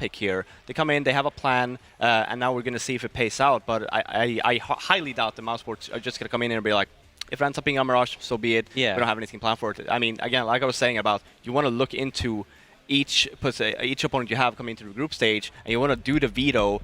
pick here. They come in, they have a plan, and now we're going to see if it pays out. But I highly doubt the Mousesports are just going to come in and be like, if it ends up being a Mirage, so be it. Yeah. We don't have anything planned for it. I mean, again, like I was saying about, you want to look into each opponent you have coming into the group stage, and you want to do the veto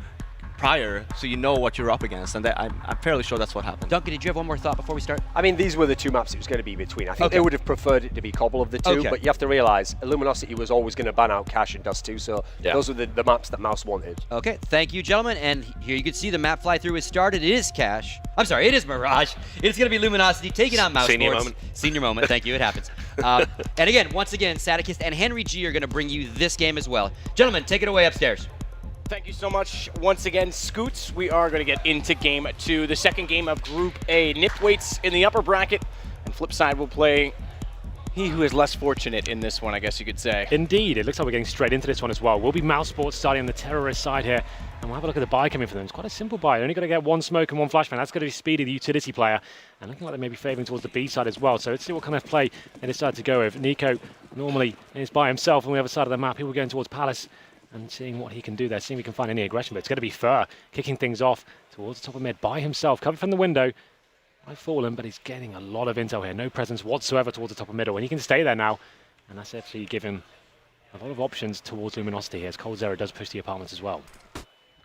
prior, so you know what you're up against, and I'm fairly sure that's what happened. Duncan, did you have one more thought before we start? I mean, these were the two maps it was going to be between. I think they would have preferred it to be Cobble of the two, but you have to realise Luminosity was always going to ban out Cash and Dust too, so those were the maps that Mouse wanted. Okay, thank you, gentlemen, and here you can see the map fly through has started. It is Cash. I'm sorry, it is Mirage. It's going to be Luminosity taking on Mousesports. Senior moment. Senior moment, thank you, it happens. And again, once again, Sadikist and Henry G are going to bring you this game as well. Gentlemen, take it away upstairs. Thank you so much once again, Scoots. We are going to get into game 2, the second game of Group A. Nip waits in the upper bracket, and Flipside will play he who is less fortunate in this one, I guess you could say. Indeed, it looks like we're getting straight into this one as well. We'll be Mousesports starting on the terrorist side here, and we'll have a look at the buy coming for them. It's quite a simple buy. They're only got to get one smoke and one flashbang. That's going to be Speedy, the utility player, and looking like they may be favouring towards the B side as well. So let's see what kind of play they decide to go with. Nico normally is by himself on the other side of the map. People going towards Palace and seeing what he can do there, seeing if he can find any aggression. But it's going to be Fur kicking things off towards the top of mid by himself, covered from the window. I've fallen, but he's getting a lot of intel here. No presence whatsoever towards the top of middle, and he can stay there now. And that's actually given a lot of options towards Luminosity here, as Cold Zero does push the apartments as well.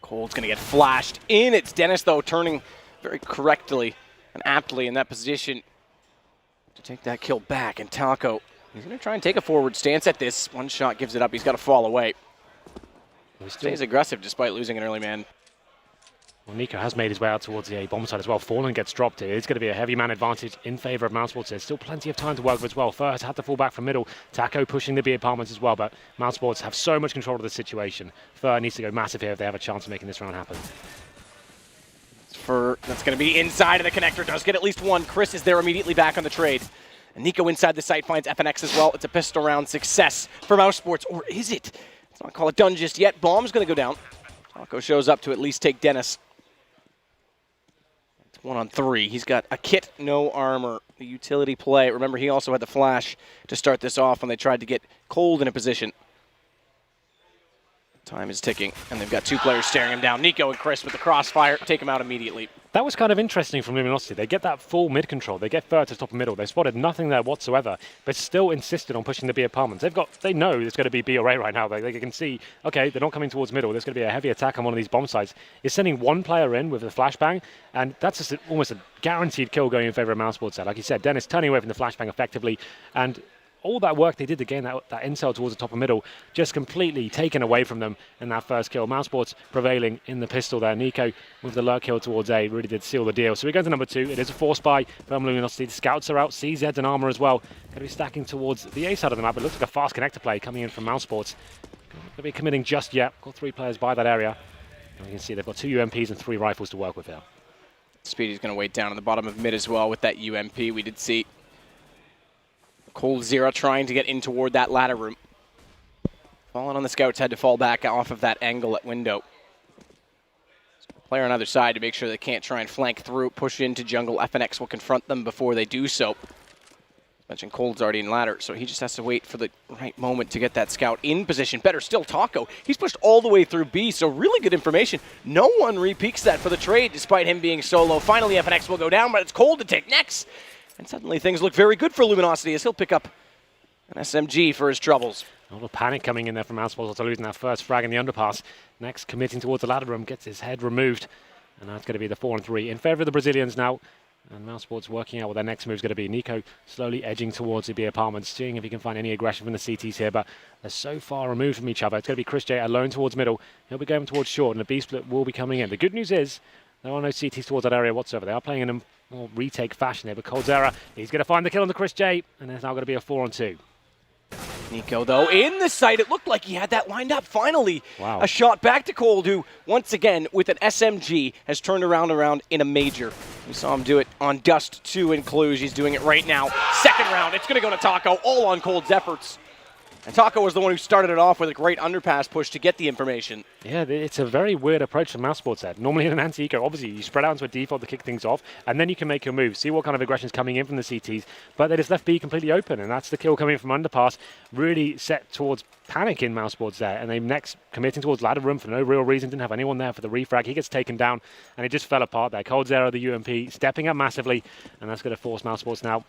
Cold's going to get flashed in. It's Dennis, though, turning very correctly and aptly in that position to take that kill back. And Taco, he's going to try and take a forward stance at this. One shot gives it up. He's got to fall away. He stays aggressive despite losing an early man. Well, Nico has made his way out towards the A bomb side as well. Fallen gets dropped here. It's going to be a heavy man advantage in favour of Mousesports. There's still plenty of time to work with as well. Fur has had to fall back from middle. Taco pushing the B apartments as well, but Mousesports have so much control of the situation. Fur needs to go massive here if they have a chance of making this round happen. That's going to be inside of the connector. Does get at least one. Chris is there immediately back on the trade. And Nico inside the site finds FNX as well. It's a pistol round success for Mousesports. Or is it? Let's not call it done just yet. Bomb's going to go down. Taco shows up to at least take Dennis. It's 1-on-3. He's got a kit, no armor. The utility play. Remember, he also had the flash to start this off when they tried to get Cold in a position. Time is ticking, and they've got two players staring him down. Nico and Chris with the crossfire take him out immediately. That was kind of interesting from Luminosity. They get that full mid control. They get Fur to top of middle. They spotted nothing there whatsoever, but still insisted on pushing the B apartments. They know there's going to be B or A right now. They can see, okay, they're not coming towards middle. There's going to be a heavy attack on one of these bomb sites. It's sending one player in with a flashbang, and that's just almost a guaranteed kill going in favor of Mousesports there. Like you said, Dennis turning away from the flashbang effectively, and all that work they did to gain that intel towards the top of middle just completely taken away from them in that first kill. Mousesports prevailing in the pistol there. Nico with the lurk kill towards A really did seal the deal. So we go to number 2. It is a force buy from Luminosity. The scouts are out. CZ's and armor as well. Going to be stacking towards the A side of the map. It looks like a fast connector play coming in from Mousesports. Not going to be committing just yet. Got 3 players by that area. And we can see they've got 2 UMPs and 3 rifles to work with here. Speedy's going to wait down in the bottom of mid as well with that UMP. We did see Cold Zero trying to get in toward that ladder room. Falling on the scouts, had to fall back off of that angle at window. So player on either side to make sure they can't try and flank through, push into jungle. FNX will confront them before they do so. Mentioned Cold's already in ladder, so he just has to wait for the right moment to get that scout in position. Better still, Taco. He's pushed all the way through B, so really good information. No one re-peeks that for the trade, despite him being solo. Finally, FNX will go down, but it's Cold to take next. And suddenly things look very good for Luminosity as he'll pick up an SMG for his troubles. A lot of panic coming in there from Mousesports after losing that first frag in the underpass. Next, committing towards the ladder room, gets his head removed. And that's going to be the 4-on-3 in favour of the Brazilians now. And Mousesports working out what their next move is going to be. Nico slowly edging towards the B apartments, seeing if he can find any aggression from the CTs here, but they're so far removed from each other. It's going to be Chris J alone towards middle. He'll be going towards short, and the B split will be coming in. The good news is there are no CTs towards that area whatsoever. They are playing in a more retake fashion here, but Coldzera, he's going to find the kill on the Chris J, and there's now going to be a 4-on-2. Nico, though, in the sight. It looked like he had that lined up. Finally, wow. A shot back to Cold, who, once again, with an SMG, has turned around in a major. We saw him do it on Dust 2 in Cluj. He's doing it right now. Second round, it's going to go to Taco, all on Cold's efforts. And Taco was the one who started it off with a great underpass push to get the information. Yeah, it's a very weird approach from Mousesports there. Normally in an anti-eco, obviously you spread out into a default to kick things off, and then you can make your move, see what kind of aggression is coming in from the CTs, but they just left B completely open, and that's the kill coming from underpass, really set towards panic in Mousesports there, and they next committing towards ladder room for no real reason, didn't have anyone there for the refrag. He gets taken down, and it just fell apart there. coldzera, the UMP, stepping up massively, and that's going to force Mousesports now.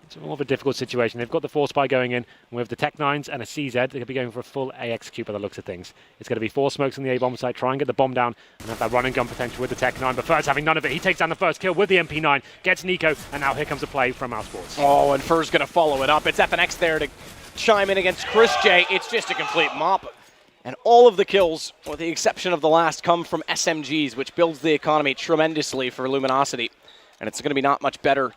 It's more of a difficult situation. They've got the 4 spy going in, and with the Tech 9s and a CZ, they're going to be going for a full AXQ by the looks of things. It's going to be 4 smokes on the A bomb site, try and get the bomb down, and have that run and gun potential with the Tech 9, but Fur's having none of it. He takes down the first kill with the MP9, gets Nico, and now here comes a play from Mousesports. Oh, and Fur's going to follow it up. It's FNX there to chime in against Chris J. It's just a complete mop. And all of the kills, with the exception of the last, come from SMGs, which builds the economy tremendously for Luminosity. And it's going to be not much better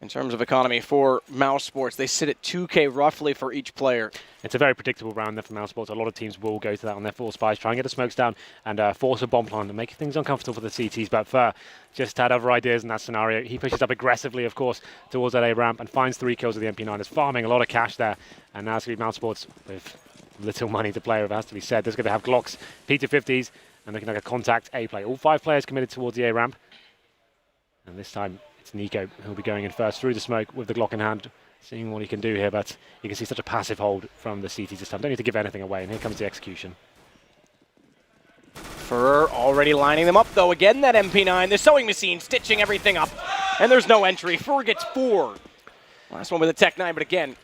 in terms of economy for Mousesports. They sit at 2K roughly for each player. It's a very predictable round there for Mousesports. A lot of teams will go to that on their 4 spies, try and get the smokes down and force a bomb plant and make things uncomfortable for the CTs. But Fur just had other ideas in that scenario. He pushes up aggressively, of course, towards that A ramp and finds 3 kills with the MP9. Is farming a lot of cash there. And now it's going to be Mousesports with little money to play with, has to be said. There's going to have Glocks, P250s, and looking like a contact A play. All 5 players committed towards the A ramp. And this time, it's Nico who'll be going in first through the smoke with the Glock in hand, seeing what he can do here, but you can see such a passive hold from the CTs this time. Don't need to give anything away, and here comes the execution. Fur already lining them up, though. Again, that MP9, the sewing machine, stitching everything up, and there's no entry. Fur gets 4. Last one with a Tech 9, but again,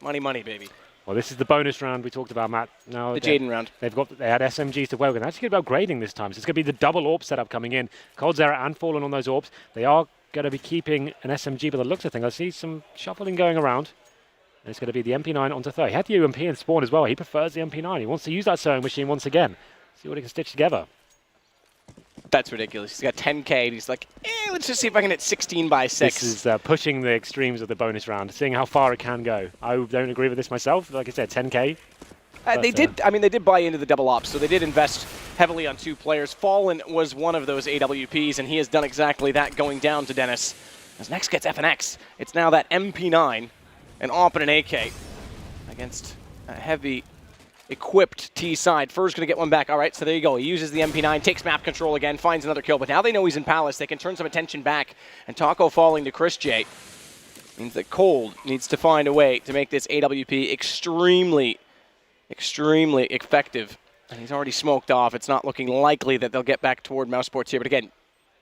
money, money, baby. Well, this is the bonus round we talked about, Matt. Now the Jaden round. They had SMGs to work with. That's good about grading this time. So it's going to be the double AWP setup coming in. coldzera and Fallen on those AWPs. They are going to be keeping an SMG by the looks of things. I see some shuffling going around. And it's going to be the MP9 onto 3rd. He had the UMP in spawn as well. He prefers the MP9. He wants to use that sewing machine once again. See what he can stitch together. That's ridiculous. He's got 10K, and he's like, let's just see if I can hit 16 by 6. This is pushing the extremes of the bonus round, seeing how far it can go. I don't agree with this myself. Like I said, 10K. They did buy into the double ops, so they did invest heavily on 2 players. Fallen was one of those AWPs, and he has done exactly that, going down to Dennis. As next gets FNX, it's now that MP9, an AWP and an AK against a heavy equipped T side. Fur's going to get one back. All right, so there you go. He uses the MP9, takes map control again, finds another kill, but now they know he's in Palace. They can turn some attention back, and Taco falling to Chris J means that Cold needs to find a way to make this AWP extremely effective. And he's already smoked off. It's not looking likely that they'll get back toward Mousesports here. But again,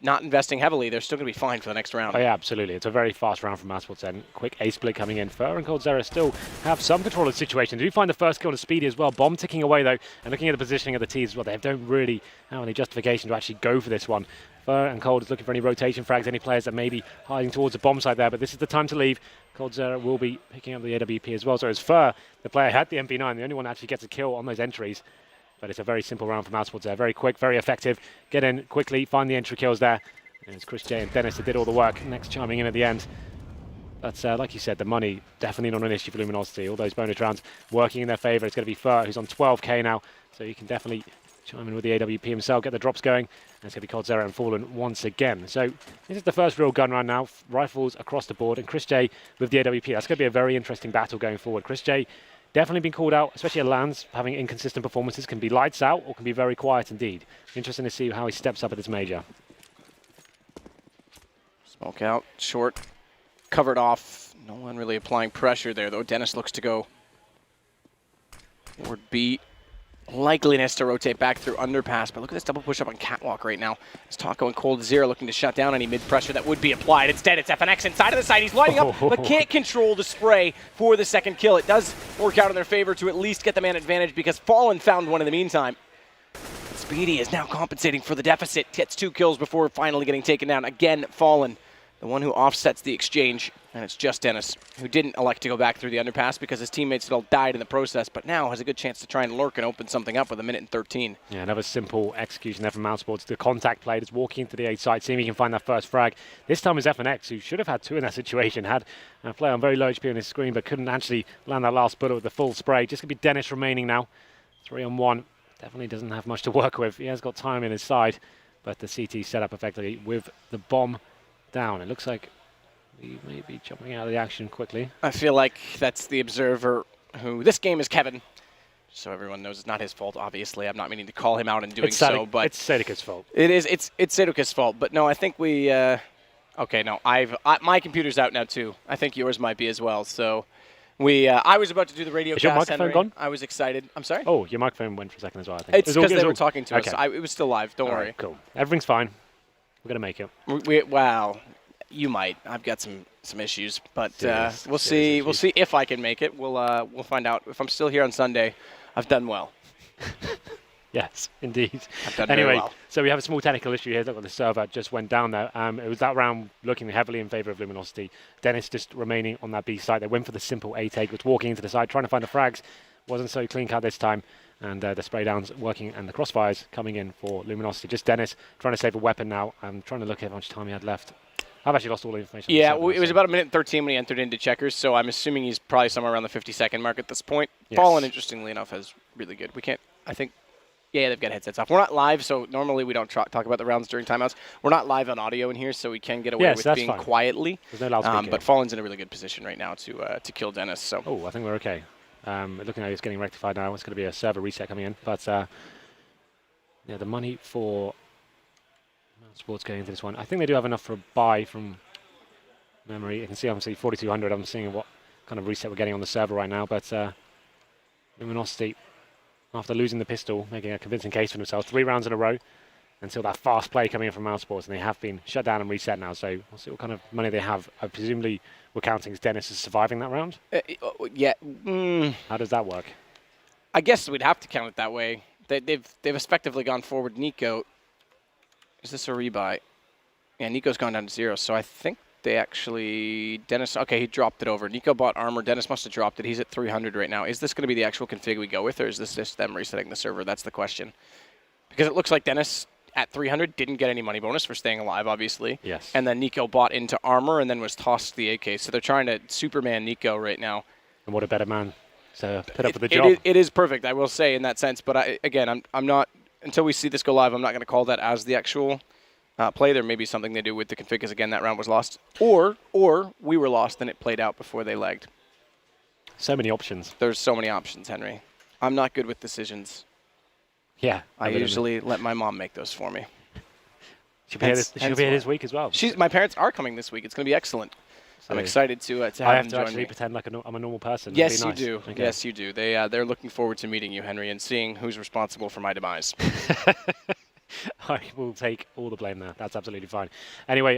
not investing heavily, they're still going to be fine for the next round. Oh, yeah, absolutely. It's a very fast round from Mousesports and quick A split coming in. Fur and coldzera still have some control of the situation. They do find the first kill to Speedy as well. Bomb ticking away, though, and looking at the positioning of the T's as well. They don't really have any justification to actually go for this one. Fur and Cold is looking for any rotation frags, any players that may be hiding towards the bomb side there, but this is the time to leave. coldzera will be picking up the AWP as well. So as Fur, the player had the MP9, the only one that actually gets a kill on those entries. But it's a very simple round for Mousesports there. Very quick, very effective. Get in quickly, find the entry kills there. And it's Chris J and Dennis that did all the work. Next chiming in at the end. But like you said, the money definitely not an issue for Luminosity. All those bonus rounds working in their favour. It's going to be Fur, who's on 12K now. So he can definitely chime in with the AWP himself, get the drops going. And it's going to be coldzera and Fallen once again. So this is the first real gun round now. Rifles across the board. And Chris J with the AWP. That's going to be a very interesting battle going forward. Chris J definitely been called out, especially at LANs, having inconsistent performances. Can be lights out or can be very quiet indeed. Interesting to see how he steps up at this major. Smoke out, short, covered off. No one really applying pressure there, though. Dennis looks to go forward B. Likeliness to rotate back through underpass, but look at this double push up on catwalk right now. It's Taco and coldzera looking to shut down any mid pressure that would be applied. Instead, it's FNX inside of the site. He's lighting up, but can't control the spray for the second kill. It does work out in their favor to at least get the man advantage because Fallen found one in the meantime. Speedy is now compensating for the deficit. Gets 2 kills before finally getting taken down. Again, Fallen, the one who offsets the exchange, and it's just Dennis, who didn't elect to go back through the underpass because his teammates had all died in the process, but now has a good chance to try and lurk and open something up with 1:13. Yeah, another simple execution there from Mousesports. The contact play is walking into the A site, seeing if he can find that first frag. This time is FNX, who should have had 2 in that situation, had a player on very low HP on his screen, but couldn't actually land that last bullet with the full spray. Just going to be Dennis remaining now. 3-on-1. Definitely doesn't have much to work with. He has got time in his side, but the CT set up effectively with the bomb down. It looks like he may be jumping out of the action quickly. I feel like that's the observer who this game is Kevin. So everyone knows it's not his fault, obviously. I'm not meaning to call him out in doing so, but it's Sedeca's fault. It is. It's Sedeca's fault. But no, I think we. Okay, no, my computer's out now too. I think yours might be as well. So I was about to do the radio. Is your microphone gone? I was excited. I'm sorry. Oh, your microphone went for a second as well. I think It's because they were talking to us. Okay. It was still live. Don't worry. Right, cool. Everything's fine. We're gonna make it. Wow, you might. I've got some issues, but we'll see. Issues. We'll see if I can make it. We'll find out. If I'm still here on Sunday, I've done well. Yes, indeed. I've done very Anyway, well. so we have a small technical issue here. Look, the server just went down there. It was that round looking heavily in favour of Luminosity. Dennis just remaining on that B site. They went for the simple A take, was walking into the side, trying to find the frags. Wasn't so clean cut this time. And the spray downs working and the crossfires coming in for Luminosity. Just Dennis trying to save a weapon now. I'm trying to look at how much time he had left. I've actually lost all the information. Yeah, well, it was about 1:13 when he entered into checkers, so I'm assuming he's probably somewhere around the 50-second mark at this point. Yes. Fallen, interestingly enough, has really good. We can't, I think, yeah, they've got headsets off. We're not live, so normally we don't talk about the rounds during timeouts. We're not live on audio in here, so we can get away with being fine. quietly. There's no loudspeaker. But Fallen's in a really good position right now to kill Dennis. So. Oh, I think we're okay. Looking like it's getting rectified now. It's going to be a server reset coming in. But yeah, the money for Mousesports going into this one. I think they do have enough for a buy from memory. You can see obviously 4,200. I'm seeing what kind of reset we're getting on the server right now. But Luminosity, after losing the pistol, making a convincing case for themselves. 3 rounds in a row until that fast play coming in from Mousesports. And they have been shut down and reset now. So we'll see what kind of money they have. Presumably we're counting as Dennis is surviving that round. Yeah. How does that work? I guess we'd have to count it that way. They've effectively gone forward. Nico, is this a rebuy? Yeah, Nico's gone down to 0. So I think they actually Dennis. Okay, he dropped it over. Nico bought armor. Dennis must have dropped it. He's at 300 right now. Is this going to be the actual config we go with, or is this just them resetting the server? That's the question. Because it looks like Dennis at 300 didn't get any money bonus for staying alive, obviously. Yes. And then Nico bought into armor and then was tossed the AK. So they're trying to Superman Nico right now. And what a better man to put up with the job. It is perfect, I will say, in that sense. But again, I'm not, until we see this go live, I'm not going to call that as the actual play. There may be something they do with the config, because again, that round was lost. Or we were lost and it played out before they lagged. So many options. There's so many options, Henry. I'm not good with decisions. Yeah. I usually let my mom make those for me. She'll be here this week as well. My parents are coming this week. It's going to be excellent. So I'm excited to have I have them to join actually me. pretend like I'm a normal person. Yes, That'd be you nice. do. Okay. Yes, you do. They're looking forward to meeting you, Henry, and seeing who's responsible for my demise. I will take all the blame there. That's absolutely fine. Anyway,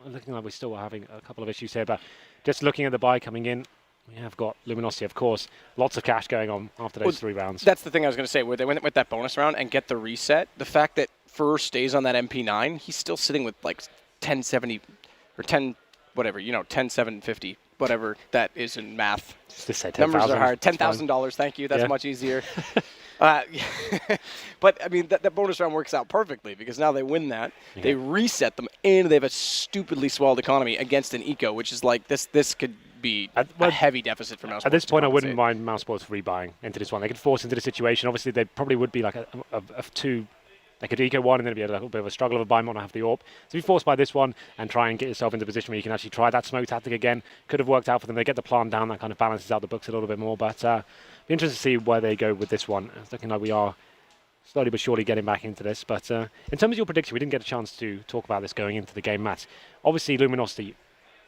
looking like we're still having a couple of issues here, but just looking at the buy coming in, we have got Luminosity, of course. Lots of cash going on after those 3 rounds. That's the thing I was going to say. Where they went with that bonus round and get the reset, the fact that Fur stays on that MP9, he's still sitting with like 1070 or 10 whatever, 10,750, whatever that is in math. Just say Numbers 10,000. are hard. $10,000, thank you. That's Yeah. much easier. But, I mean, that bonus round works out perfectly because now they win that. Yeah. They reset them, and they have a stupidly swelled economy against an eco, which is like this could be a heavy deficit for Mousesports. At this point, I wouldn't mind Mousesports rebuying into this one. They could force into the situation. Obviously, they probably would be like a 2. They could eco 1 and then it'd be a little bit of a struggle of a buy, might not have the AWP. So if you force by this one and try and get yourself into a position where you can actually try that smoke tactic again, could have worked out for them. They get the plant down, that kind of balances out the books a little bit more. But be interested to see where they go with this one. It's looking like we are slowly but surely getting back into this. But in terms of your prediction, we didn't get a chance to talk about this going into the game, Matt. Obviously, Luminosity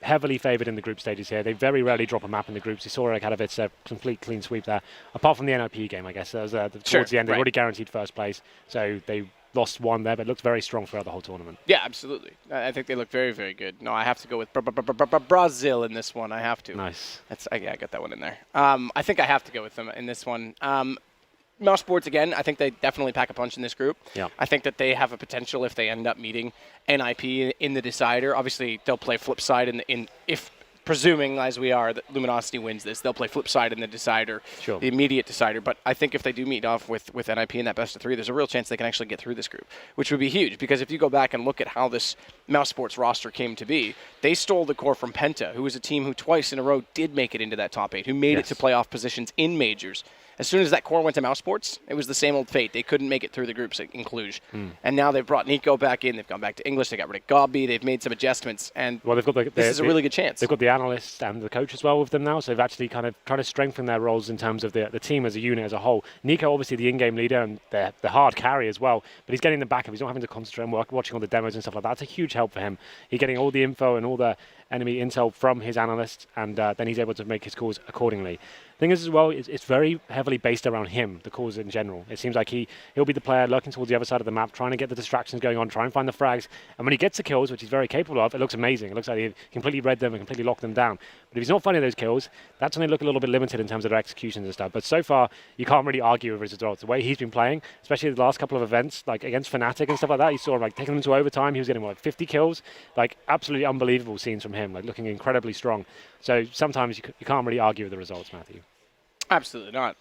heavily favoured in the group stages here. They very rarely drop a map in the groups. You saw Akadovic's a complete clean sweep there. Apart from the NLP game, I guess. That was, towards the end, they already guaranteed first place. So they lost 1 there, but looked very strong throughout the whole tournament. Yeah, absolutely. I think they look very, very good. No, I have to go with Brazil in this one. I have to. Nice. I got that one in there. I think I have to go with them in this one. Mousesports, again, I think they definitely pack a punch in this group. Yeah. I think that they have a potential if they end up meeting NIP in the decider. Obviously, they'll play flip side if presuming, as we are, that Luminosity wins this, they'll play flip side in the decider, sure. The immediate decider. But I think if they do meet off with NIP in that best of 3, there's a real chance they can actually get through this group, which would be huge. Because if you go back and look at how this Mousesports roster came to be, they stole the core from Penta, who was a team who twice in a row did make it into that top 8, who made it to playoff positions in majors. As soon as that core went to Mousesports, it was the same old fate. They couldn't make it through the groups in Cluj. And now they've brought Nico back in. They've gone back to English. They got rid of Gobby. They've made some adjustments. And well, they've got this is a really good chance. They've got the analysts and the coach as well with them now, so they've actually kind of tried to strengthen their roles in terms of the team as a unit as a whole. Nico, obviously the in-game leader and the hard carry as well, but he's getting the backup. He's not having to concentrate on watching all the demos and stuff like that. That's a huge help for him. He's getting all the info and all the enemy intel from his analysts, and then he's able to make his calls accordingly. Thing is as well, it's very heavily based around him, the calls in general. It seems like he'll be the player lurking towards the other side of the map, trying to get the distractions going on, try and find the frags, and when he gets the kills, which he's very capable of, it looks amazing. It looks like he completely read them and completely locked them down. But if he's not finding those kills, that's when they look a little bit limited in terms of their executions and stuff. But so far, you can't really argue with his results. The way he's been playing, especially the last couple of events, like against Fnatic and stuff like that, you saw him like taking them to overtime. He was getting like 50 kills, like absolutely unbelievable scenes from him, like looking incredibly strong. So sometimes you can't really argue with the results, Matthew. Absolutely not.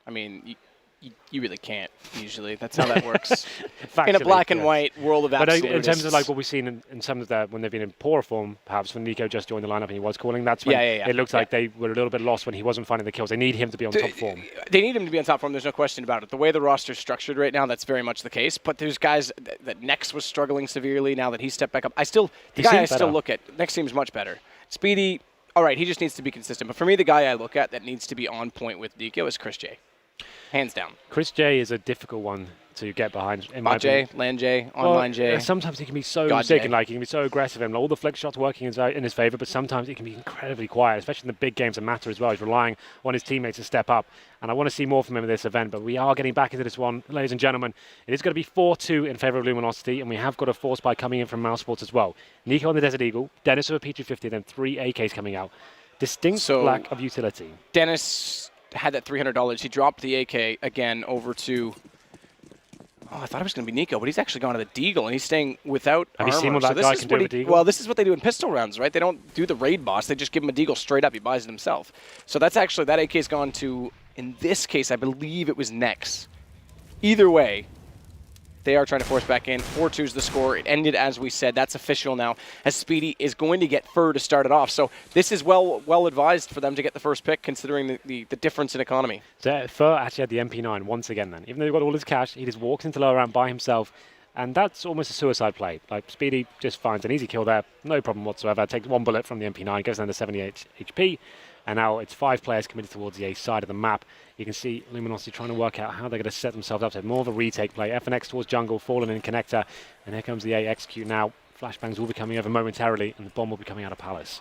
I mean, you really can't, usually. That's how that works. In a black and white world of absolute. But in terms of like what we've seen in some of the, when they've been in poorer form, perhaps when Nico just joined the lineup and he was calling, that's when it looked like they were a little bit lost when he wasn't finding the kills. They need him to be on top form. They need him to be on top form, there's no question about it. The way the roster's structured right now, that's very much the case. But there's guys that Nex was struggling severely now that he stepped back up. The guy I still look at, Nex seems much better. Speedy, all right, he just needs to be consistent. But for me, the guy I look at that needs to be on point with Nico is Chris J. Hands down. Chris J is a difficult one to get behind. Bot J, Land J, Online J. Sometimes he can be so sick and like he can be so aggressive and all the flick shots working in his favor, but sometimes he can be incredibly quiet, especially in the big games that matter as well. He's relying on his teammates to step up, and I want to see more from him in this event, but we are getting back into this one, ladies and gentlemen. It is going to be 4-2 in favor of Luminosity, and we have got a force spy coming in from Mousesports as well. Nico on the Desert Eagle, Dennis with a P250, then 3 AKs coming out. Distinct lack of utility. Dennis had that $300. He dropped the AK again over to... Oh, I thought it was going to be Nico, but he's actually gone to the Deagle, and he's staying without armor. Have you seen what that guy can do with Deagle? Well, this is what they do in pistol rounds, right? They don't do the raid boss. They just give him a Deagle straight up. He buys it himself. So that's actually... That AK's gone to, in this case, I believe it was Nex. Either way, they are trying to force back in. 4-2 is the score. It ended as we said. That's official now, as Speedy is going to get Fur to start it off. So this is well advised for them to get the first pick, considering the difference in economy. So Fur actually had the MP9 once again then. Even though he got all his cash, he just walks into lower round by himself. And that's almost a suicide play. Like, Speedy just finds an easy kill there. No problem whatsoever. Takes one bullet from the MP9, goes down to 78 HP. And now it's 5 players committed towards the A side of the map. You can see Luminosity trying to work out how they're going to set themselves up. So more of a retake play. FNX towards jungle, Fallen in connector. And here comes the A execute now. Flashbangs will be coming over momentarily, and the bomb will be coming out of Palace.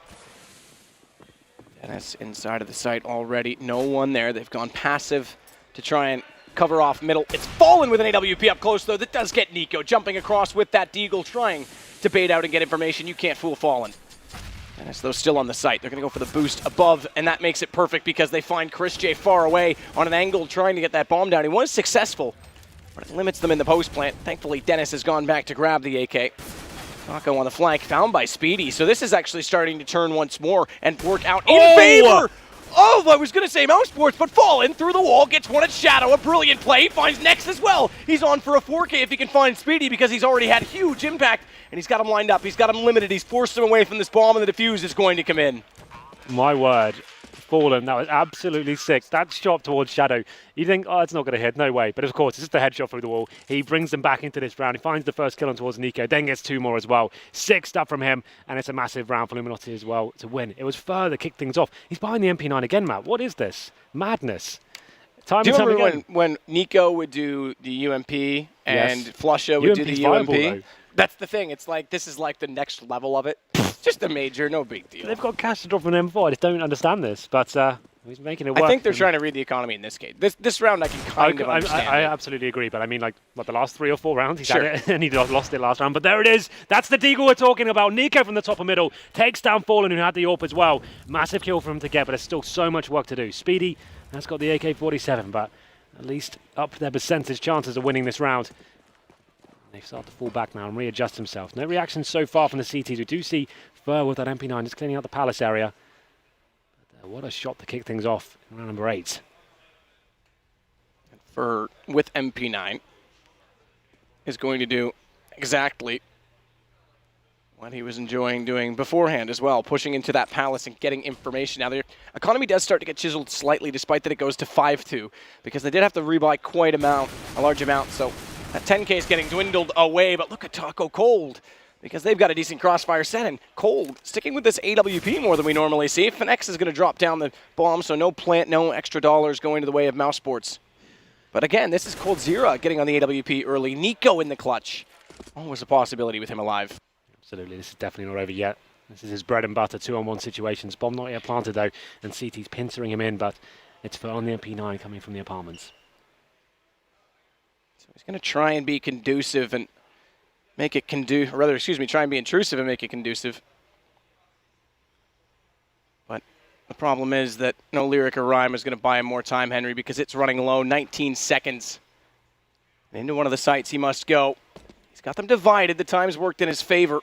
Dennis inside of the site already. No one there. They've gone passive to try and cover off middle. It's Fallen with an AWP up close, though. That does get Nico jumping across with that Deagle, trying to bait out and get information. You can't fool Fallen. Dennis, though, still on the site. They're going to go for the boost above, and that makes it perfect because they find Chris J far away on an angle trying to get that bomb down. He was successful, but it limits them in the post plant. Thankfully, Dennis has gone back to grab the AK. Rocco on the flank, found by Speedy. So this is actually starting to turn once more and work out in favor. Oh, I was going to say Mousesports, but Fallen through the wall, gets one at Shadow. A brilliant play, finds Nex as well. He's on for a 4K if he can find Speedy because he's already had huge impact, and he's got him lined up. He's got him limited. He's forced him away from this bomb, and the defuse is going to come in. My word. Fallen, that was absolutely sick. That shot towards Shadow, you think, oh, it's not going to hit, no way. But of course, it's just a headshot through the wall. He brings them back into this round. He finds the first kill on towards Nico, then gets 2 more as well. 6 stuff from him, and it's a massive round for Luminosity as well to win. It was Fur that kicked things off. He's behind the MP9 again, Matt. What is this? Madness. Do you remember when Nico would do the UMP and Flusha would do the UMP? Though. That's the thing. It's like, this is like the next level of it. Just a major, no big deal. They've got cash to drop from an M4. I just don't understand this, but he's making it work. I think they're trying to read the economy in this case. This round I can kind of understand. I absolutely agree, but I mean, like, what, the last 3 or 4 rounds? He's had it, and he lost it last round, but there it is. That's the Deagle we're talking about. Nico from the top of middle takes down Fallen, who had the AWP as well. Massive kill for him to get, but there's still so much work to do. Speedy has got the AK-47, but at least up their percentage chances of winning this round. They start to fall back now and readjust themselves. No reaction so far from the CTs. We do see Fur with that MP9 just cleaning out the Palace area. But, what a shot to kick things off in round number 8. Fur with MP9 is going to do exactly what he was enjoying doing beforehand as well, pushing into that palace and getting information. Now, their economy does start to get chiseled slightly, despite that it goes to 5-2, because they did have to rebuy quite a large amount. So that 10K is getting dwindled away, but look at Taco Cold, because they've got a decent crossfire set, and Cold sticking with this AWP more than we normally see. Fnax is going to drop down the bomb, so no plant, no extra dollars going to the way of Mousesports. But again, this is Cold Zero getting on the AWP early. Nico in the clutch. Always a possibility with him alive. Absolutely, this is definitely not over yet. This is his bread and butter 2-on-1 situations. Bomb not yet planted though, and CT's pincering him in, but it's for on the MP9 coming from the apartments. So he's going to try and be conducive and make it try and be intrusive and make it conducive. But the problem is that no lyric or rhyme is going to buy him more time, Henry, because it's running low, 19 seconds. Into one of the sites he must go. He's got them divided. The time's worked in his favor.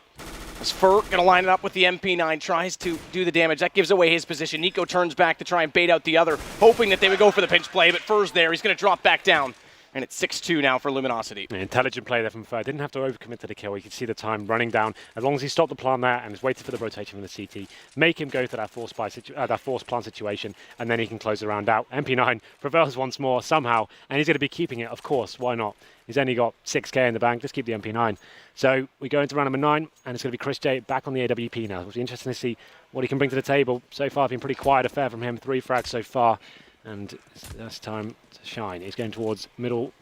As Fur going to line it up with the MP9, tries to do the damage. That gives away his position. Nico turns back to try and bait out the other, hoping that they would go for the pinch play, but Fur's there. He's going to drop back down. And it's 6-2 now for Luminosity. An intelligent play there from Fur. Didn't have to overcommit to the kill. You could see the time running down. As long as he stopped the plan there and was waiting for the rotation from the CT, make him go to that force plant situation, and then he can close the round out. MP9 prevails once more somehow, and he's going to be keeping it, of course. Why not? He's only got 6K in the bank. Just keep the MP9. So we go into round number 9, and it's going to be Chris J back on the AWP now. It'll be interesting to see what he can bring to the table. So far, been pretty quiet affair from him. 3 frags so far, and it's time to shine. He's going towards middle.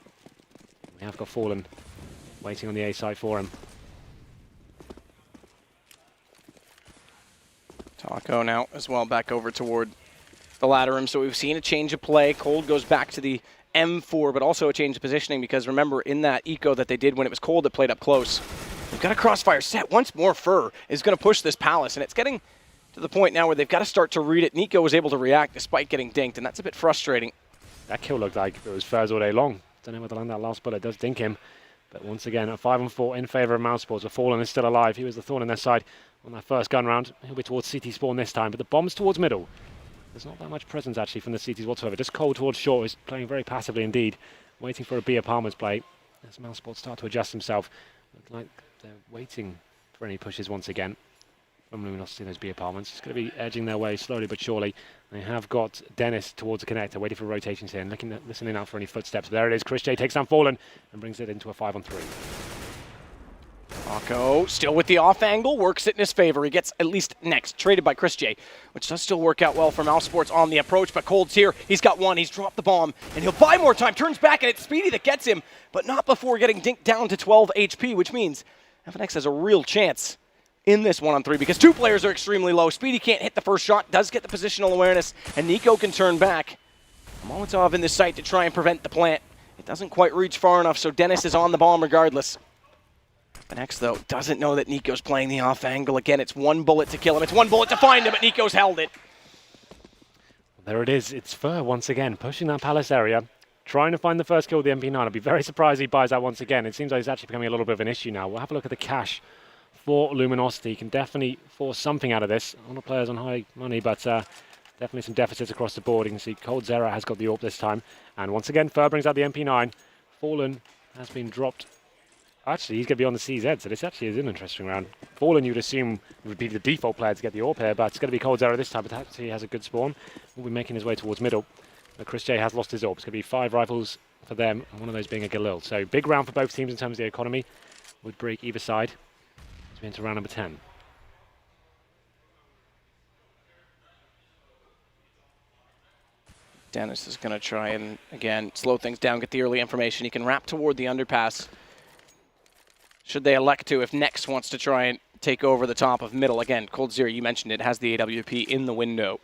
We have got Fallen waiting on the A site for him. Taco now as well back over toward the ladder room. So we've seen a change of play. Cold goes back to the M4, but also a change of positioning, because remember, in that eco that they did when it was Cold that played up close, they've got a crossfire set. Once more, Fur is going to push this palace, and it's getting to the point now where they've got to start to read it. Nico was able to react despite getting dinked, and that's a bit frustrating. That kill looked like it was Fur's all day long. Don't know whether to land that last bullet. It does dink him. But once again, a 5-4 in favour of Mousesports. Fallen is still alive. He was the thorn in their side on that first gun round. He'll be towards CT spawn this time, but the bomb's towards middle. There's not that much presence actually from the CTs whatsoever. Just Cold towards short is playing very passively indeed, waiting for a B apartments play. As Mousesports start to adjust himself, looks like they're waiting for any pushes once again from Luminosity in those B apartments. It's going to be edging their way slowly but surely. They have got Dennis towards the connector, waiting for rotations here and listening out for any footsteps. There it is. Chris J takes down Fallen and brings it into a 5-on-3. Taco still with the off angle, works it in his favor. He gets at least next, traded by Chris J, which does still work out well for Mousesports on the approach, but Cold's here. He's got one, he's dropped the bomb, and he'll buy more time, turns back, and it's Speedy that gets him, but not before getting dinked down to 12 HP, which means FNX has a real chance in this 1-on-3, because 2 players are extremely low. Speedy can't hit the first shot, does get the positional awareness, and Nico can turn back. Molotov in the site to try and prevent the plant. It doesn't quite reach far enough, so Dennis is on the bomb regardless. FNX, though, doesn't know that Nico's playing the off angle. Again, it's 1 bullet to kill him. It's 1 bullet to find him, but Nico's held it. There it is. It's Fur once again, pushing that palace area, trying to find the first kill with the MP9. I'd be very surprised if he buys that once again. It seems like it's actually becoming a little bit of an issue now. We'll have a look at the cash for Luminosity. He can definitely force something out of this. A lot of players on high money, but definitely some deficits across the board. You can see Cold Zero has got the AWP this time. And once again, Fur brings out the MP9. Fallen has been dropped. Actually, he's going to be on the CZ, so this actually is an interesting round. Fallen, you'd assume, would be the default player to get the AWP here, but it's going to be Cold Zero this time, but actually he has a good spawn. Will be making his way towards middle. But Chris J has lost his AWP. It's going to be 5 rifles for them, and one of those being a Galil. So big round for both teams in terms of the economy. Would break either side. As we enter round number 10. Dennis is going to try and, again, slow things down, get the early information. He can wrap toward the underpass, should they elect to, if Nex wants to try and take over the top of middle. Again, Cold Zero, you mentioned it, has the AWP in the window.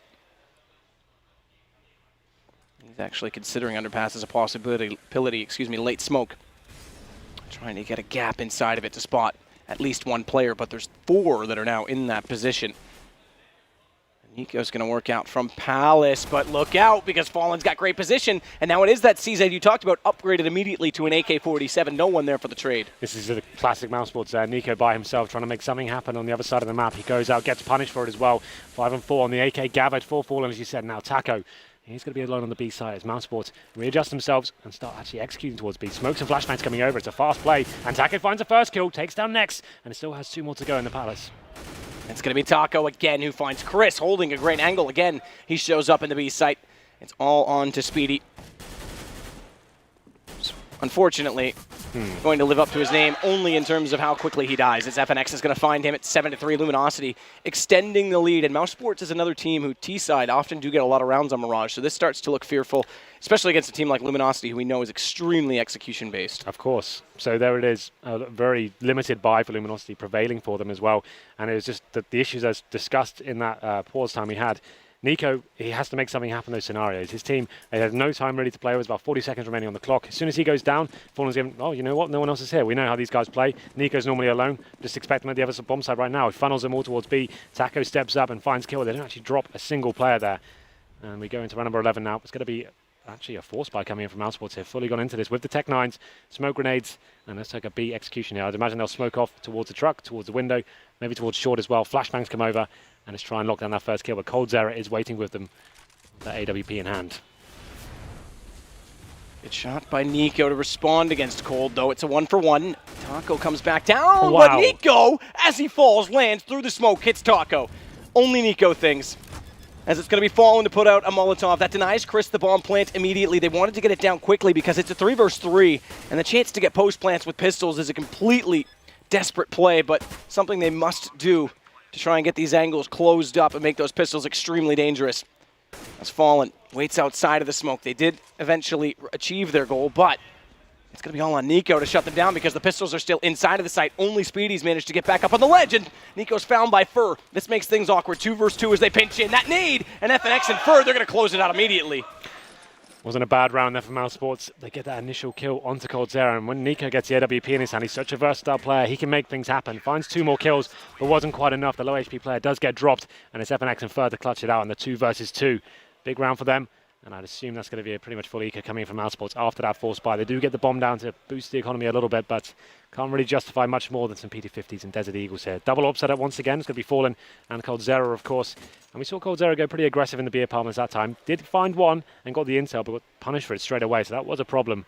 He's actually considering underpass as a possibility, late smoke. Trying to get a gap inside of it to spot at least 1 player, but there's 4 that are now in that position. Nico's going to work out from Palace, but look out, because Fallen's got great position, and now it is that CZ you talked about, upgraded immediately to an AK-47. No one there for the trade. This is a classic Mousesports. Nico by himself trying to make something happen on the other side of the map. He goes out, gets punished for it as well. 5-4 on the AK, gathered for Fallen, as you said. Now Taco, He's going to be alone on the B side as Mousesports readjust themselves and start actually executing towards B. Smokes and flashbangs coming over. It's a fast play. And Taco finds a first kill, takes down Nex, and it still has 2 more to go in the Palace. It's going to be Taco again who finds Chris holding a great angle. Again, he shows up in the B site. It's all on to Speedy. Unfortunately, going to live up to his name only in terms of how quickly he dies. As FNX is going to find him at 7-3, Luminosity extending the lead. And Mousesports is another team who T-side often do get a lot of rounds on Mirage, so this starts to look fearful, especially against a team like Luminosity, who we know is extremely execution-based. Of course. So there it is, a very limited buy for Luminosity prevailing for them as well. And it was just the issues as discussed in that pause time we had. Nico, he has to make something happen in those scenarios. His team, they have no time really to play. There's about 40 seconds remaining on the clock. As soon as he goes down, Fallen's given, oh, you know what? No one else is here. We know how these guys play. Nico's normally alone. Just expect him at the other bomb side right now. He funnels them all towards B. Taco steps up and finds kill. They don't actually drop a single player there. And we go into round number 11 now. It's going to be actually a force buy coming in from Mousesports here. Fully gone into this with the Tech 9s, smoke grenades, and let's take a B execution here. I'd imagine they'll smoke off towards the truck, towards the window, maybe towards short as well. Flashbangs come over, and let's try and lock down that first kill. But coldzera is waiting with them, with that AWP in hand. Good shot by Nico to respond against Cold, though. It's a 1-for-1. Taco comes back down, Oh, wow. but Nico, as he falls, lands through the smoke, hits Taco. Only Nico things. As it's going to be Fallen to put out a Molotov. That denies Chris the bomb plant immediately. They wanted to get it down quickly because it's a 3 versus 3, and the chance to get post plants with pistols is a completely desperate play, but something they must do to try and get these angles closed up and make those pistols extremely dangerous. As Fallen waits outside of the smoke. They did eventually achieve their goal, but it's going to be all on Nico to shut them down because the pistols are still inside of the site. Only Speedy's managed to get back up on the ledge, and Nico's found by Fur. This makes things awkward. 2 versus 2 as they pinch in. That nade, and FNX and Fur, they're going to close it out immediately. Wasn't a bad round there for Mousesports. They get that initial kill onto coldzera, and when Nico gets the AWP in his hand, he's such a versatile player. He can make things happen. Finds 2 more kills, but wasn't quite enough. The low HP player does get dropped, and it's FNX and Fur to clutch it out in the 2 versus 2. Big round for them. And I'd assume that's going to be a pretty much full eco coming in from Mousesports after that force buy. They do get the bomb down to boost the economy a little bit, but can't really justify much more than some PT-50s and Desert Eagles here. Double op setup once again. It's going to be Fallen and coldzera, of course. And we saw coldzera go pretty aggressive in the B apartments that time. Did find one and got the intel, but got punished for it straight away, so that was a problem.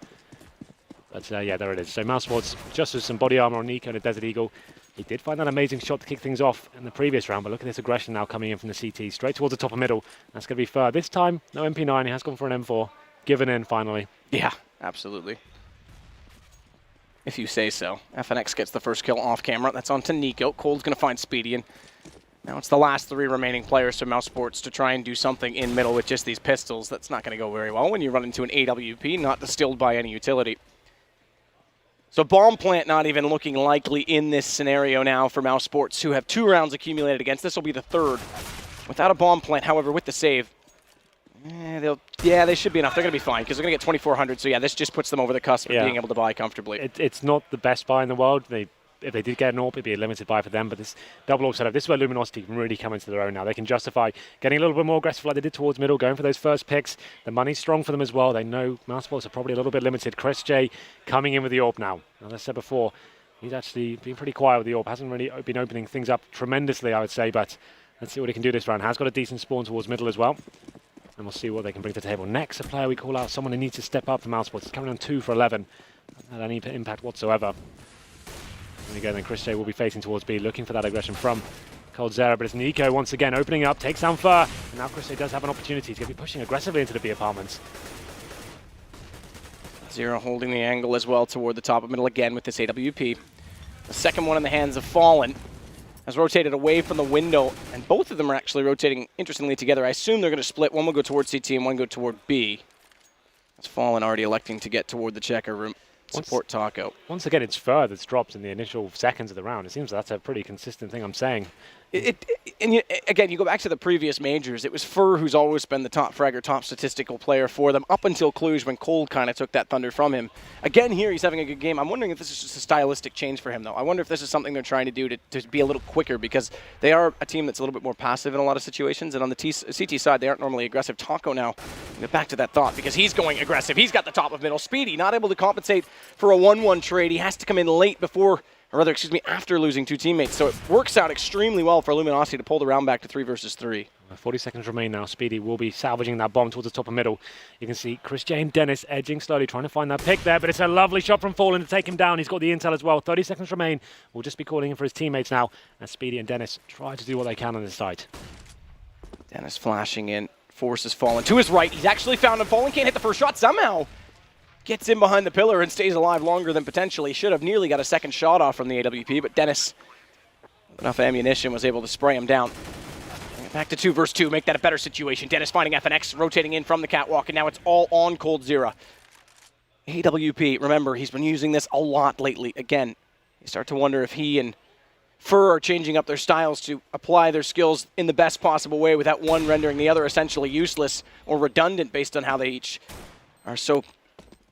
But yeah, there it is. So Mousesports, just with some body armor on Nico and a Desert Eagle. He did find that amazing shot to kick things off in the previous round, but look at this aggression now coming in from the CT, straight towards the top of middle. That's going to be Fur. This time, no MP9, he has gone for an M4. Given in, finally. Yeah, absolutely. If you say so. FNX gets the first kill off camera. That's on to Nico. Cold's going to find Speedy, and now it's the last 3 remaining players to Mousesports to try and do something in middle with just these pistols. That's not going to go very well when you run into an AWP, not distilled by any utility. So bomb plant not even looking likely in this scenario now for Mousesports, who have 2 rounds accumulated against. This will be the 3rd. Without a bomb plant, however, with the save, they should be enough. They're going to be fine because they're going to get 2,400. So yeah, this just puts them over the cusp of being able to buy comfortably. It's not the best buy in the world. If they did get an AWP, it'd be a limited buy for them, but this double AWP setup, this is where Luminosity can really come into their own now. They can justify getting a little bit more aggressive like they did towards middle, going for those first picks. The money's strong for them as well. They know Mousesports are probably a little bit limited. Chris J coming in with the AWP now. As I said before, he's actually been pretty quiet with the AWP. Hasn't really been opening things up tremendously, I would say, but let's see what he can do this round. Has got a decent spawn towards middle as well. And we'll see what they can bring to the table. Next, a player we call out, someone who needs to step up for Mousesports. He's coming on 2 for 11. Hasn't had any impact whatsoever. And again, then Chris J will be facing towards B, looking for that aggression from coldzera, but it's Nico once again opening up, takes down Fur, and now Chris J does have an opportunity. He's going to be pushing aggressively into the B apartments. Zero holding the angle as well toward the top of middle again with this AWP. The second one in the hands of Fallen has rotated away from the window, and both of them are actually rotating interestingly together. I assume they're going to split. One will go toward CT and one go toward B. That's Fallen already electing to get toward the checker room. Support Taco. Once again, it's Fur that's dropped in the initial seconds of the round. It seems that's a pretty consistent thing I'm saying. Again, you go back to the previous majors, it was Fur who's always been the top fragger, top statistical player for them, up until Cluj when Cold kind of took that thunder from him. Again, here he's having a good game. I'm wondering if this is just a stylistic change for him, though. I wonder if this is something they're trying to do to be a little quicker, because they are a team that's a little bit more passive in a lot of situations, and on the CT side, they aren't normally aggressive. Taco now, get back to that thought, because he's going aggressive. He's got the top of middle. Speedy, not able to compensate for a 1-1 trade. He has to come in late before or rather, excuse me, after losing 2 teammates. So it works out extremely well for Luminosity to pull the round back to 3 versus 3. 40 seconds remain now. Speedy will be salvaging that bomb towards the top of middle. You can see Chris J and Dennis edging slowly, trying to find that pick there, but it's a lovely shot from Fallen to take him down. He's got the intel as well. 30 seconds remain. We'll just be calling him for his teammates now, as Speedy and Dennis try to do what they can on this side. Dennis flashing in, forces Fallen to his right. He's actually found him. Fallen can't hit the first shot somehow. Gets in behind the pillar and stays alive longer than potentially. Should have nearly got a second shot off from the AWP, but Dennis, with enough ammunition, was able to spray him down. Back to 2 versus 2, make that a better situation. Dennis finding FNX, rotating in from the catwalk, and now it's all on coldzera. AWP, remember, he's been using this a lot lately. Again, you start to wonder if he and Fur are changing up their styles to apply their skills in the best possible way without one rendering the other essentially useless or redundant based on how they each are so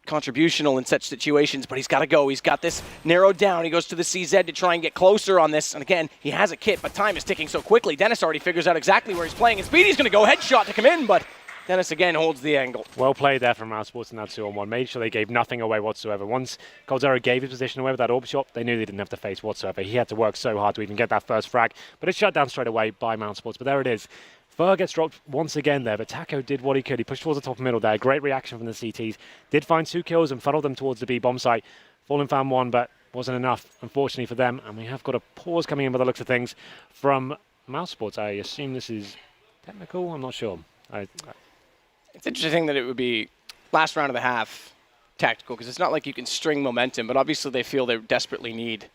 contributional in such situations, but he's got to go. He's got this narrowed down. He goes to the CZ to try and get closer on this. And again, he has a kit, but time is ticking so quickly. Dennis already figures out exactly where he's playing, and Speedy's going to go headshot to come in, but Dennis again holds the angle. Well played there from Mousesports in that 2-on-1. Made sure they gave nothing away whatsoever. Once coldzera gave his position away with that orb shot, they knew they didn't have to face whatsoever. He had to work so hard to even get that first frag, but it's shut down straight away by Mousesports. But there it is. Fur gets dropped once again there, but Taco did what he could. He pushed towards the top middle there. Great reaction from the CTs. Did find 2 kills and funneled them towards the B bomb site. Fallen found 1, but wasn't enough, unfortunately, for them. And we have got a pause coming in by the looks of things from Mousesports. I assume this is technical? I'm not sure. It's interesting that it would be last round of the half tactical, because it's not like you can string momentum, but obviously they feel they desperately need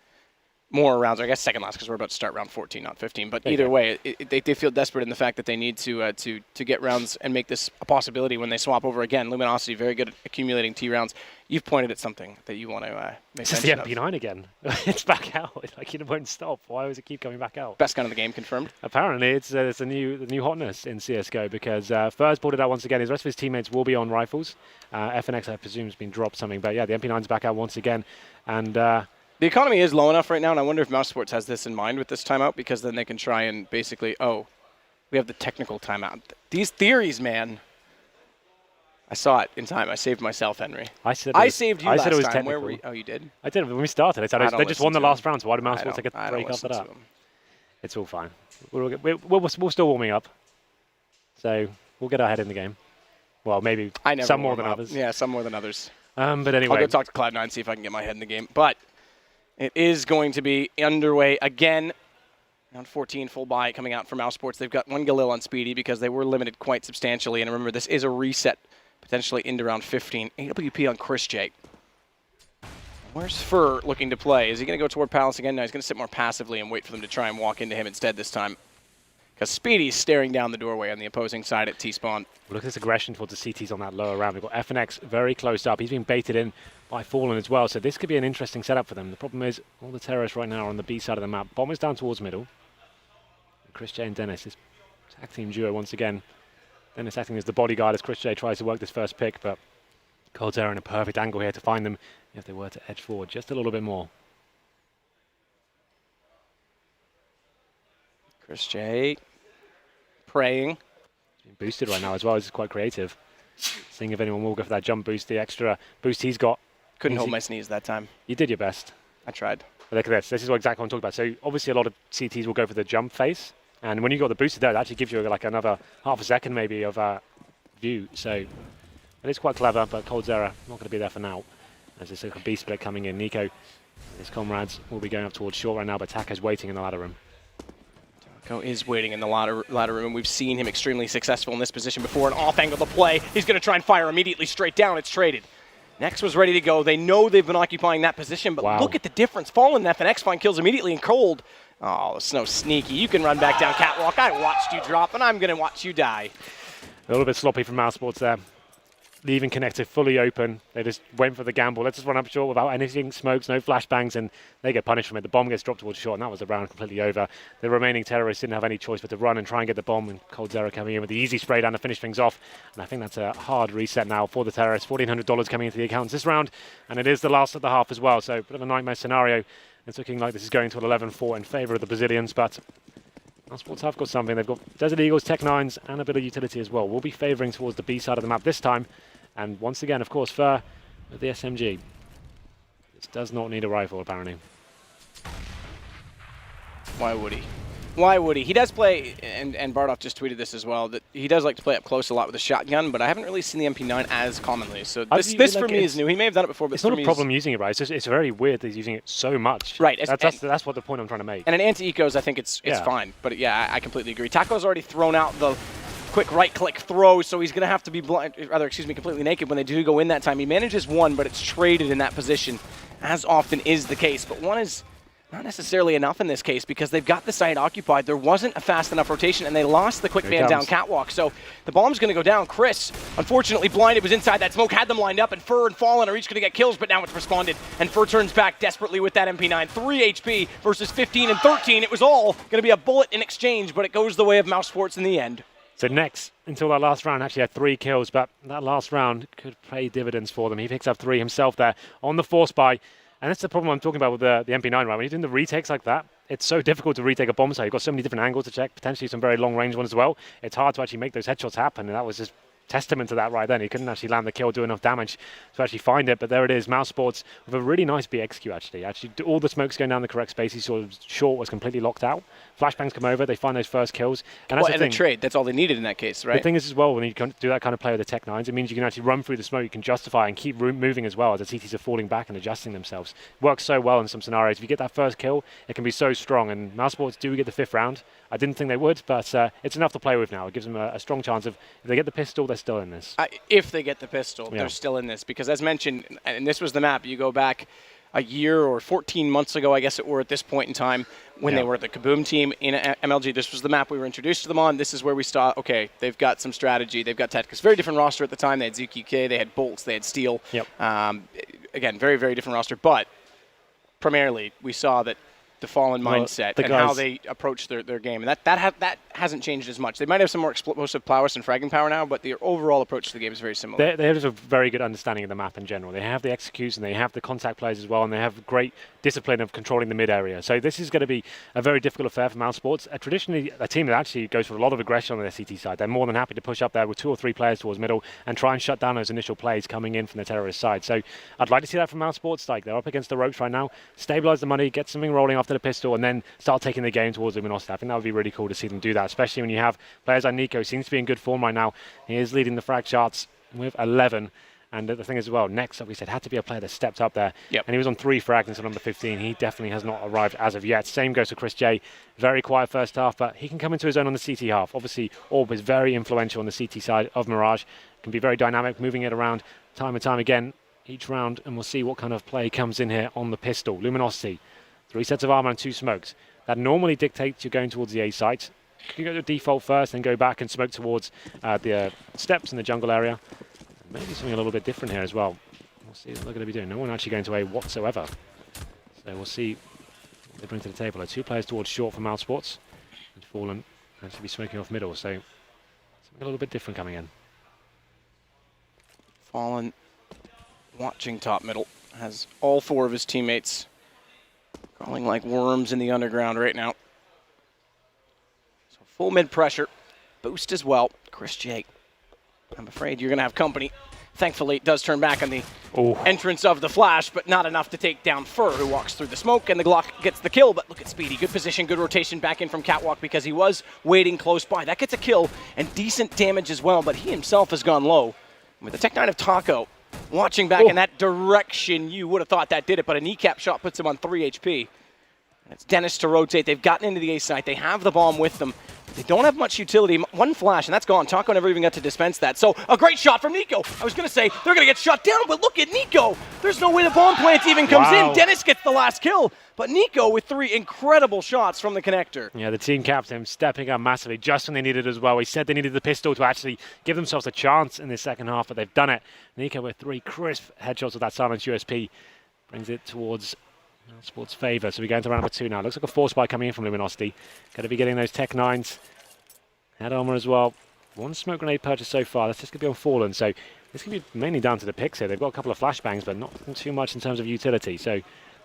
more rounds. I guess second last, because we're about to start round 14, not 15. But either way, they feel desperate in the fact that they need to get rounds and make this a possibility when they swap over again. Luminosity very good at accumulating T rounds. You've pointed at something that you want to make mention of. It's the MP9 again. It's back out. Like, it won't stop. Why does it keep coming back out? Best gun of the game confirmed. Apparently, it's the new hotness in CSGO, because Fur's pulled it out once again. His rest of his teammates will be on rifles. FNX, I presume, has been dropped something. But yeah, the MP9's back out once again. And the economy is low enough right now, and I wonder if Mousesports has this in mind with this timeout, because then they can try and basically, we have the technical timeout. These theories, man. I saw it in time. I saved myself, Henry. I saved you last time. Technical. Where were you? Oh, you did? I did. When we started, I said they just won the last round, so why did Mousesports take a break after that? It's all fine. We're still warming up, so we'll get our head in the game. Well, maybe some more than others. Yeah, some more than others. But anyway. I'll go talk to Cloud9, see if I can get my head in the game. But it is going to be underway again. Round 14, full buy coming out from Mousesports. They've got 1 Galil on Speedy because they were limited quite substantially. And remember, this is a reset potentially into round 15. AWP on Chris J. Where's Fur looking to play? Is he going to go toward Palace again? No, he's going to sit more passively and wait for them to try and walk into him instead this time. Because Speedy's staring down the doorway on the opposing side at T-spawn. Look at this aggression towards the CTs on that lower round. We've got FNX very close up. He's been baited in by Fallen as well, so this could be an interesting setup for them. The problem is all the terrorists right now are on the B side of the map. Bomb is down towards middle. Chris J and Dennis, this tag team duo once again. Dennis acting as the bodyguard as Chris J tries to work this first pick, but coldzera in a perfect angle here to find them if they were to edge forward just a little bit more. Chris J praying. He's been boosted right now as well. This is quite creative. Seeing if anyone will go for that jump boost, the extra boost he's got. Couldn't hold my sneeze that time. You did your best. I tried. But look at this. This is exactly what I'm talking about. So obviously a lot of CTs will go for the jump phase. And when you got the boosted there, it actually gives you like another half a second maybe of view. So it is quite clever, but coldzera not going to be there for now. As there's a B split coming in. Nico and his comrades will be going up towards short right now, but Taco's waiting in the ladder room. Taco is waiting in the ladder room, and we've seen him extremely successful in this position before. An off angle to play. He's going to try and fire immediately straight down. It's traded. Next was ready to go. They know they've been occupying that position, but look at the difference. Fallen and FNX find kills immediately in cold. Oh, Snow sneaky. You can run back down catwalk. I watched you drop, and I'm going to watch you die. A little bit sloppy from Mousesports there. Leaving connector fully open. They just went for the gamble. Let's just run up short without anything, smokes, no flashbangs, and they get punished from it. The bomb gets dropped towards short, and that was the round completely over. The remaining terrorists didn't have any choice but to run and try and get the bomb, and coldzera coming in with the easy spray down to finish things off. And I think that's a hard reset now for the terrorists. $1,400 coming into the accounts this round, and it is the last of the half as well, so a bit of a nightmare scenario. It's looking like this is going to an 11-4 in favour of the Brazilians, but Mousesports have got something. They've got Desert Eagles, Tech 9s, and a bit of utility as well. We'll be favouring towards the B side of the map this time. And once again, of course, Fur with the SMG. This does not need a rifle, apparently. Why would he? Why would he? He does play, and Bardoff just tweeted this as well, that he does like to play up close a lot with a shotgun, but I haven't really seen the MP9 as commonly. So this for me is new. He may have done it before, but it's not a problem using it, right? It's very weird that he's using it so much. Right. That's what the point I'm trying to make. And in anti-ecos, I think it's fine. But yeah, I completely agree. Taco's already thrown out the quick right-click throw, so he's going to have to be completely naked when they do go in that time. He manages one, but it's traded in that position, as often is the case. But one is not necessarily enough in this case because they've got the site occupied. There wasn't a fast enough rotation, and they lost the quick man down catwalk. So the bomb's going to go down. Chris, unfortunately blinded, was inside that smoke, had them lined up, and Fur and Fallen are each going to get kills, but now it's responded. And Fur turns back desperately with that MP9. 3 HP versus 15 and 13. It was all going to be a bullet in exchange, but it goes the way of Mousesports in the end. So next, until that last round, actually had 3 kills, but that last round could pay dividends for them. He picks up 3 himself there on the force buy. And that's the problem I'm talking about with the MP9, right? When you're doing the retakes like that, it's so difficult to retake a bomb site. You've got so many different angles to check, potentially some very long-range ones as well. It's hard to actually make those headshots happen, and that was just testament to that right then. He couldn't actually land the kill, do enough damage to actually find it, but there it is. Mousesports with a really nice BXQ, actually. All the smoke's going down the correct space. He sort of short was completely locked out. Flashbangs come over, they find those first kills. And that's a trade. That's all they needed in that case, right? The thing is as well, when you do that kind of play with the Tech 9s, it means you can actually run through the smoke, you can justify and keep moving as well as the TTs are falling back and adjusting themselves. Works so well in some scenarios. If you get that first kill, it can be so strong, and Mousesports do get the 5th round. I didn't think they would, but it's enough to play with now. It gives them a strong chance of, if they get the pistol, they're still in this. If they get the pistol, they're still in this, because as mentioned, and this was the map, you go back a year or 14 months ago, I guess it were at this point in time, when they were the Kaboom team in MLG. This was the map we were introduced to them on. This is where we saw, okay, they've got some strategy, they've got tactics. Very different roster at the time. They had ZQK, they had Bolts, they had Steel. Yep. Again, very, very different roster. But primarily, we saw that the Fallen mindset and how they approach their game. And that hasn't changed as much. They might have some more explosive prowess and fragging power now, but the overall approach to the game is very similar. They have a very good understanding of the map in general. They have the execution, they have the contact plays as well, and they have great discipline of controlling the mid area. So this is going to be a very difficult affair for Mousesports. Traditionally, a team that actually goes for a lot of aggression on their CT side. They're more than happy to push up there with 2 or 3 players towards middle and try and shut down those initial plays coming in from the terrorist side. So I'd like to see that from Mousesports. Like, they're up against the ropes right now. Stabilize the money, get something rolling after the pistol, and then start taking the game towards Luminosity. I think that would be really cool to see them do that, especially when you have players like Nico. Seems to be in good form right now. He is leading the frag charts with 11. And the thing as well, next up, we said, had to be a player that stepped up there. Yep. And he was on 3 frags until number 15. He definitely has not arrived as of yet. Same goes for Chris J. Very quiet first half, but he can come into his own on the CT half. Obviously, Orb is very influential on the CT side of Mirage. Can be very dynamic, moving it around time and time again each round. And we'll see what kind of play comes in here on the pistol. Luminosity, 3 sets of armor and 2 smokes. That normally dictates you're going towards the A site. You can go to default first, then go back and smoke towards the steps in the jungle area. Maybe something a little bit different here as well. We'll see what they're going to be doing. No one actually going to A whatsoever. So we'll see what they bring to the table. There are 2 players towards short for Mousesports. And Fallen actually be smoking off middle, so something a little bit different coming in. Fallen watching top middle. Has all 4 of his teammates crawling like worms in the underground right now. So full mid pressure. Boost as well. Chris J. I'm afraid you're going to have company. Thankfully, it does turn back on the entrance of the flash, but not enough to take down Fur, who walks through the smoke, and the Glock gets the kill. But look at Speedy. Good position, good rotation back in from Catwalk because he was waiting close by. That gets a kill and decent damage as well, but he himself has gone low. With the Tech 9 of Taco watching back in that direction, you would have thought that did it, but a kneecap shot puts him on 3 HP. And it's Dennis to rotate. They've gotten into the A site. They have the bomb with them. They don't have much utility. 1 flash, and that's gone. Taco never even got to dispense that. So a great shot from Nico. I was going to say they're going to get shut down, but look at Nico. There's no way the bomb plant even comes in. Dennis gets the last kill, but Nico with 3 incredible shots from the connector. Yeah, the team captain stepping up massively just when they needed it as well. He said they needed the pistol to actually give themselves a chance in the second half, but they've done it. Nico with 3 crisp headshots with that silenced USP brings it towards Sports' favour. So we go into round number 2 now. Looks like a force buy coming in from Luminosity. Going to be getting those Tech 9s. Head armor as well. 1 smoke grenade purchase so far. That's just going to be on Fallen. So this can be mainly down to the picks here. They've got a couple of flashbangs, but not too much in terms of utility. So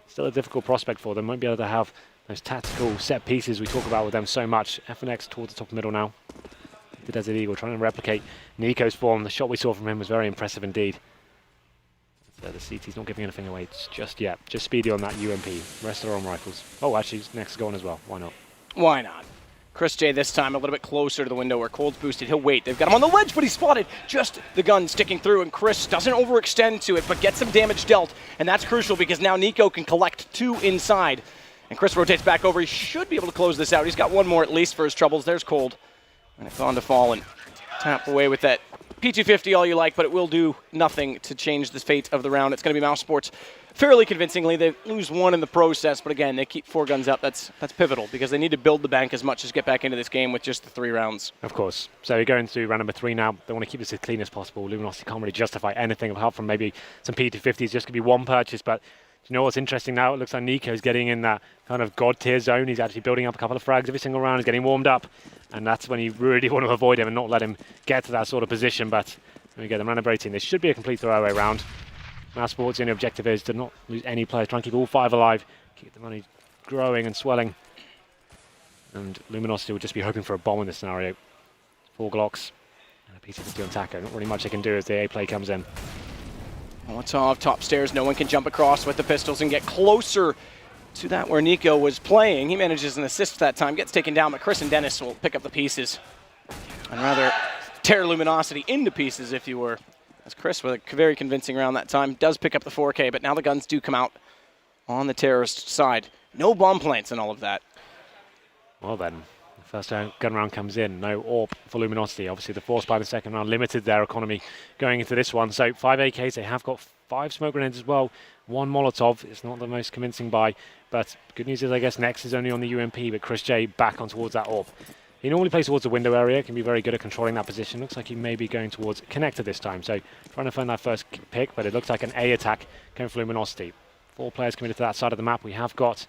still a difficult prospect for them. Won't be able to have those tactical set pieces we talk about with them so much. FNX towards the top middle now. The Desert Eagle trying to replicate Nico's form. The shot we saw from him was very impressive indeed. So the CT's not giving anything away just yet. Just Speedy on that UMP. Rest are on rifles. Oh, actually, next going as well. Why not? Why not? Chris J this time a little bit closer to the window where Cold's boosted. He'll wait. They've got him on the ledge, but he's spotted. Just the gun sticking through, and Chris doesn't overextend to it, but gets some damage dealt. And that's crucial because now Nico can collect 2 inside. And Chris rotates back over. He should be able to close this out. He's got 1 more at least for his troubles. There's Cold. And it's on to Fallen. Tap away with that P250 all you like, but it will do nothing to change the fate of the round. It's going to be Mousesports fairly convincingly. They lose 1 in the process, but again, they keep 4 guns up. That's pivotal because they need to build the bank as much as get back into this game with just the 3 rounds. Of course. So you're going to round number 3 now. They want to keep this as clean as possible. Luminosity can't really justify anything apart from maybe some P250s. Just going to be 1 purchase, but you know what's interesting now? It looks like Nico's getting in that kind of god tier zone. He's actually building up a couple of frags every single round. He's getting warmed up, and that's when you really want to avoid him and not let him get to that sort of position. But there we go, the round number 18. This should be a complete throwaway round. Mousesports, the only objective is to not lose any players, try and keep all 5 alive, keep the money growing and swelling. And Luminosity will just be hoping for a bomb in this scenario. 4 Glocks and a P250 on Taco. Not really much they can do as the A play comes in. Molotov, top stairs, no one can jump across with the pistols and get closer to that where Nico was playing. He manages an assist that time, gets taken down, but Chris and Dennis will pick up the pieces. And rather tear Luminosity into pieces, if you were. As Chris, with a very convincing round that time, does pick up the 4K, but now the guns do come out on the terrorist side. No bomb plants and all of that. Well then, the first gun round comes in. No AWP for Luminosity. Obviously the force by the second round limited their economy going into this one. So 5 AKs, they have got 5 smoke grenades as well. 1 Molotov. It's not the most convincing buy, but good news is I guess Nex is only on the UMP, but Chris J back on towards that AWP. He normally plays towards the window area, can be very good at controlling that position. Looks like he may be going towards connector this time, so trying to find that first pick, but it looks like an A attack going for Luminosity. 4 players committed to that side of the map. We have got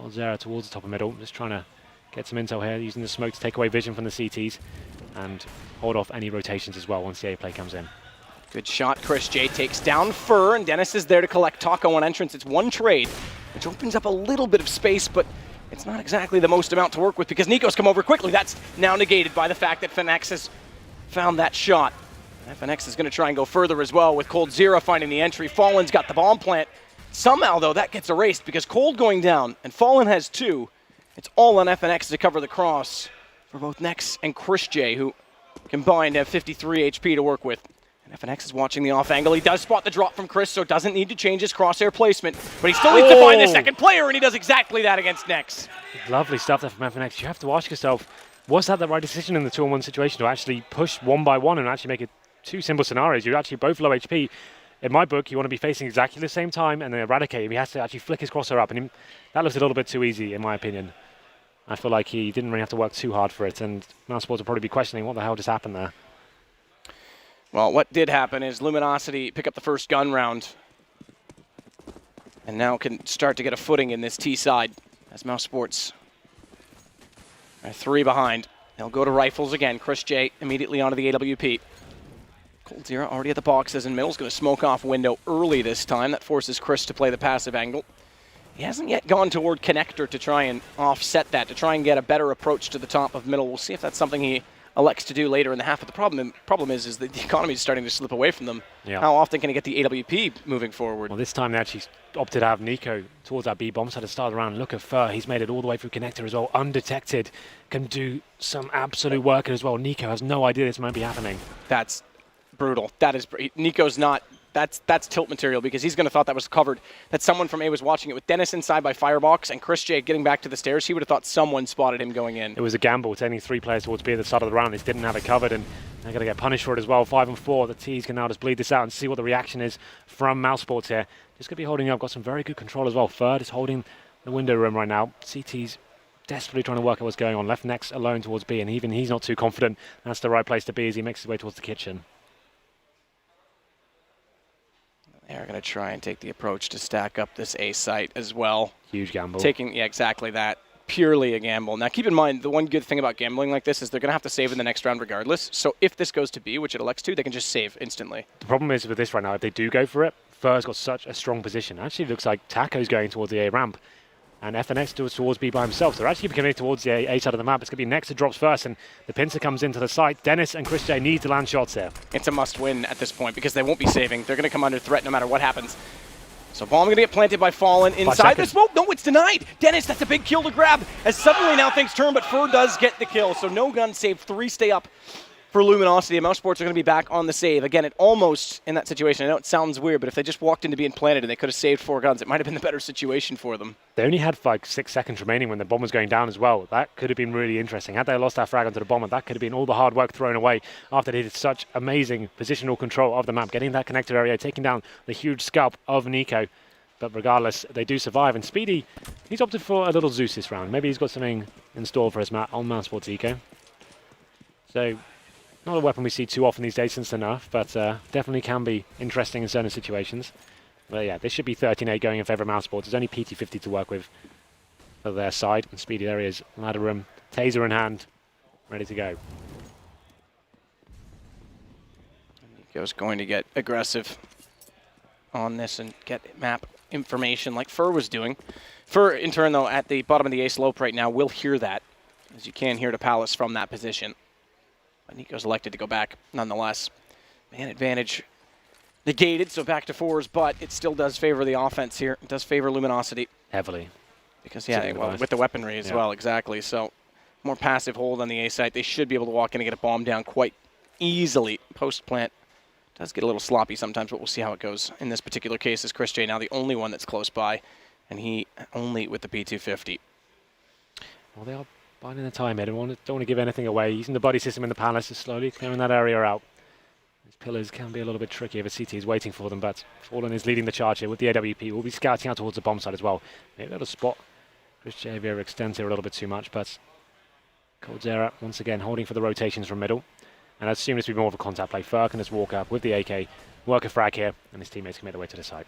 Coldzera towards the top of middle, just trying to get some intel here, using the smoke to take away vision from the CTs and hold off any rotations as well once the A play comes in. Good shot. Chris J takes down Fur, and Dennis is there to collect Taco on entrance. It's 1 trade, which opens up a little bit of space, but it's not exactly the most amount to work with because Nico's come over quickly. That's now negated by the fact that Fnax has found that shot. Fnax is going to try and go further as well with Coldzera finding the entry. Fallen's got the bomb plant. Somehow, though, that gets erased because Cold going down and Fallen has 2. It's all on FNX to cover the cross for both Nex and Chris J, who combined have 53 HP to work with. And FNX is watching the off angle. He does spot the drop from Chris, so doesn't need to change his crosshair placement. But he still needs to find the second player, and he does exactly that against Nex. Lovely stuff there from FNX. You have to ask yourself, was that the right decision in the 2-on-1 situation to actually push 1 by 1 and actually make it 2 simple scenarios? You're actually both low HP. In my book, you want to be facing exactly the same time and then eradicate him. He has to actually flick his crosshair up, and that looks a little bit too easy, in my opinion. I feel like he didn't really have to work too hard for it, and Mousesports will probably be questioning what the hell just happened there. Well, what did happen is Luminosity pick up the first gun round and now can start to get a footing in this T side as Mousesports are 3 behind. They'll go to rifles again. Chris J immediately onto the AWP. Coldzera already at the boxes, and Middle's going to smoke off window early this time. That forces Chris to play the passive angle. He hasn't yet gone toward connector to try and offset that, to try and get a better approach to the top of middle. We'll see if that's something he elects to do later in the half. But the problem is that the economy is starting to slip away from them. Yeah. How often can he get the AWP moving forward? Well, this time they actually opted to have Nico towards that B bomb side to start around. Look at Fur. He's made it all the way through connector as well. Undetected. Can do some absolute work as well. Nico has no idea this might be happening. That's brutal. That is Nico's not. That's tilt material because he's going to thought that was covered, that someone from A was watching it. With Dennis inside by Firebox and Chris J getting back to the stairs, he would have thought someone spotted him going in. It was a gamble, sending 3 players towards B at the start of the round. They didn't have it covered, and they're going to get punished for it as well. 5 and 4. The T's can now just bleed this out and see what the reaction is from Mousesports here. Just going to be holding up. Got some very good control as well. Third is holding the window room right now. CT's desperately trying to work out what's going on. Left Nex alone towards B, and even he's not too confident that's the right place to be as he makes his way towards the kitchen. They're going to try and take the approach to stack up this A site as well. Huge gamble. Yeah, exactly that. Purely a gamble. Now, keep in mind, the one good thing about gambling like this is they're going to have to save in the next round regardless. So if this goes to B, which it elects to, they can just save instantly. The problem is with this right now, if they do go for it, Fur's got such a strong position. Actually, it looks like Taco's going towards the A ramp, and FNX goes towards B by himself. So they're actually coming towards the A side of the map. It's going to be Nex that drops first, and the pincer comes into the site. Dennis and Chris J need to land shots here. It's a must-win at this point because they won't be saving. They're going to come under threat no matter what happens. So bomb going to get planted by Fallen inside the smoke. No, it's denied. Dennis, that's a big kill to grab. As suddenly now things turn, but Fur does get the kill. So no gun save, 3 stay up for Luminosity. And Mousesports are going to be back on the save. Again, it almost, in that situation, I know it sounds weird, but if they just walked into being planted and they could have saved 4 guns, it might have been the better situation for them. They only had like 6 seconds remaining when the bomb was going down as well. That could have been really interesting. Had they lost that frag onto the bomber, that could have been all the hard work thrown away after they did such amazing positional control of the map, getting that connected area, taking down the huge scalp of Nico. But regardless, they do survive. And Speedy, he's opted for a little Zeus this round. Maybe he's got something in store for us on Mousesports Eco. So, not a weapon we see too often these days since the nerf, but definitely can be interesting in certain situations. But yeah, this should be 13-8 going in favour of Mousesports. There's only PT50 to work with for their side. And Speedy, there he is, ladder room, taser in hand, ready to go. Nico's going to get aggressive on this and get map information like Fur was doing. Fur, in turn, though, at the bottom of the A slope right now, will hear that, as you can hear the Palace from that position. But Nico's elected to go back nonetheless. Man advantage negated, so back to 4s, but it still does favor the offense here. It does favor Luminosity. Heavily. Because, yeah, well, with the weaponry as well, exactly. So, more passive hold on the A site. They should be able to walk in and get a bomb down quite easily. Post-plant does get a little sloppy sometimes, but we'll see how it goes. In this particular case, is Chris J now the only one that's close by, and he only with the P250. Well, they are biding the time here. Don't want to give anything away. Using the body system in the Palace is slowly clearing that area out. These pillars can be a little bit tricky if a CT is waiting for them, but Fallen is leading the charge here with the AWP. We'll be scouting out towards the bomb side as well. Maybe that'll spot Chris J here extends here a little bit too much, but Coldzera once again holding for the rotations from middle. And I assume this will be more of a contact play. Fur can just walk up with the AK, work a frag here, and his teammates can make their way to the side.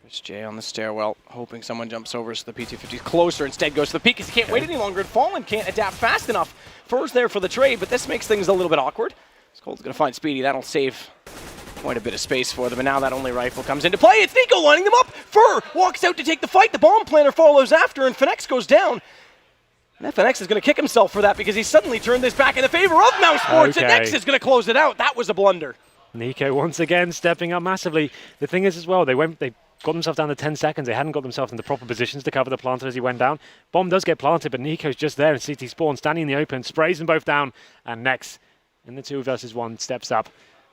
Chris J on the stairwell, hoping someone jumps over so the P250 is closer. Instead goes to the peak because he can't wait any longer, and Fallen can't adapt fast enough. Fur's there for the trade, but this makes things a little bit awkward. Cold's going to find Speedy. That'll save quite a bit of space for them, and now that only rifle comes into play. It's Nico lining them up. Fur walks out to take the fight. The bomb planter follows after, and Fenix goes down. And FNX is going to kick himself for that because he suddenly turned this back in the favor of Mousesports, and X is going to close it out. That was a blunder. Nico once again stepping up massively. The thing is as well, they got themselves down to 10 seconds. They hadn't got themselves in the proper positions to cover the planter as he went down. Bomb does get planted, but Nico's just there in CT spawn, standing in the open, sprays them both down, and Nex in the 2 versus 1 steps up.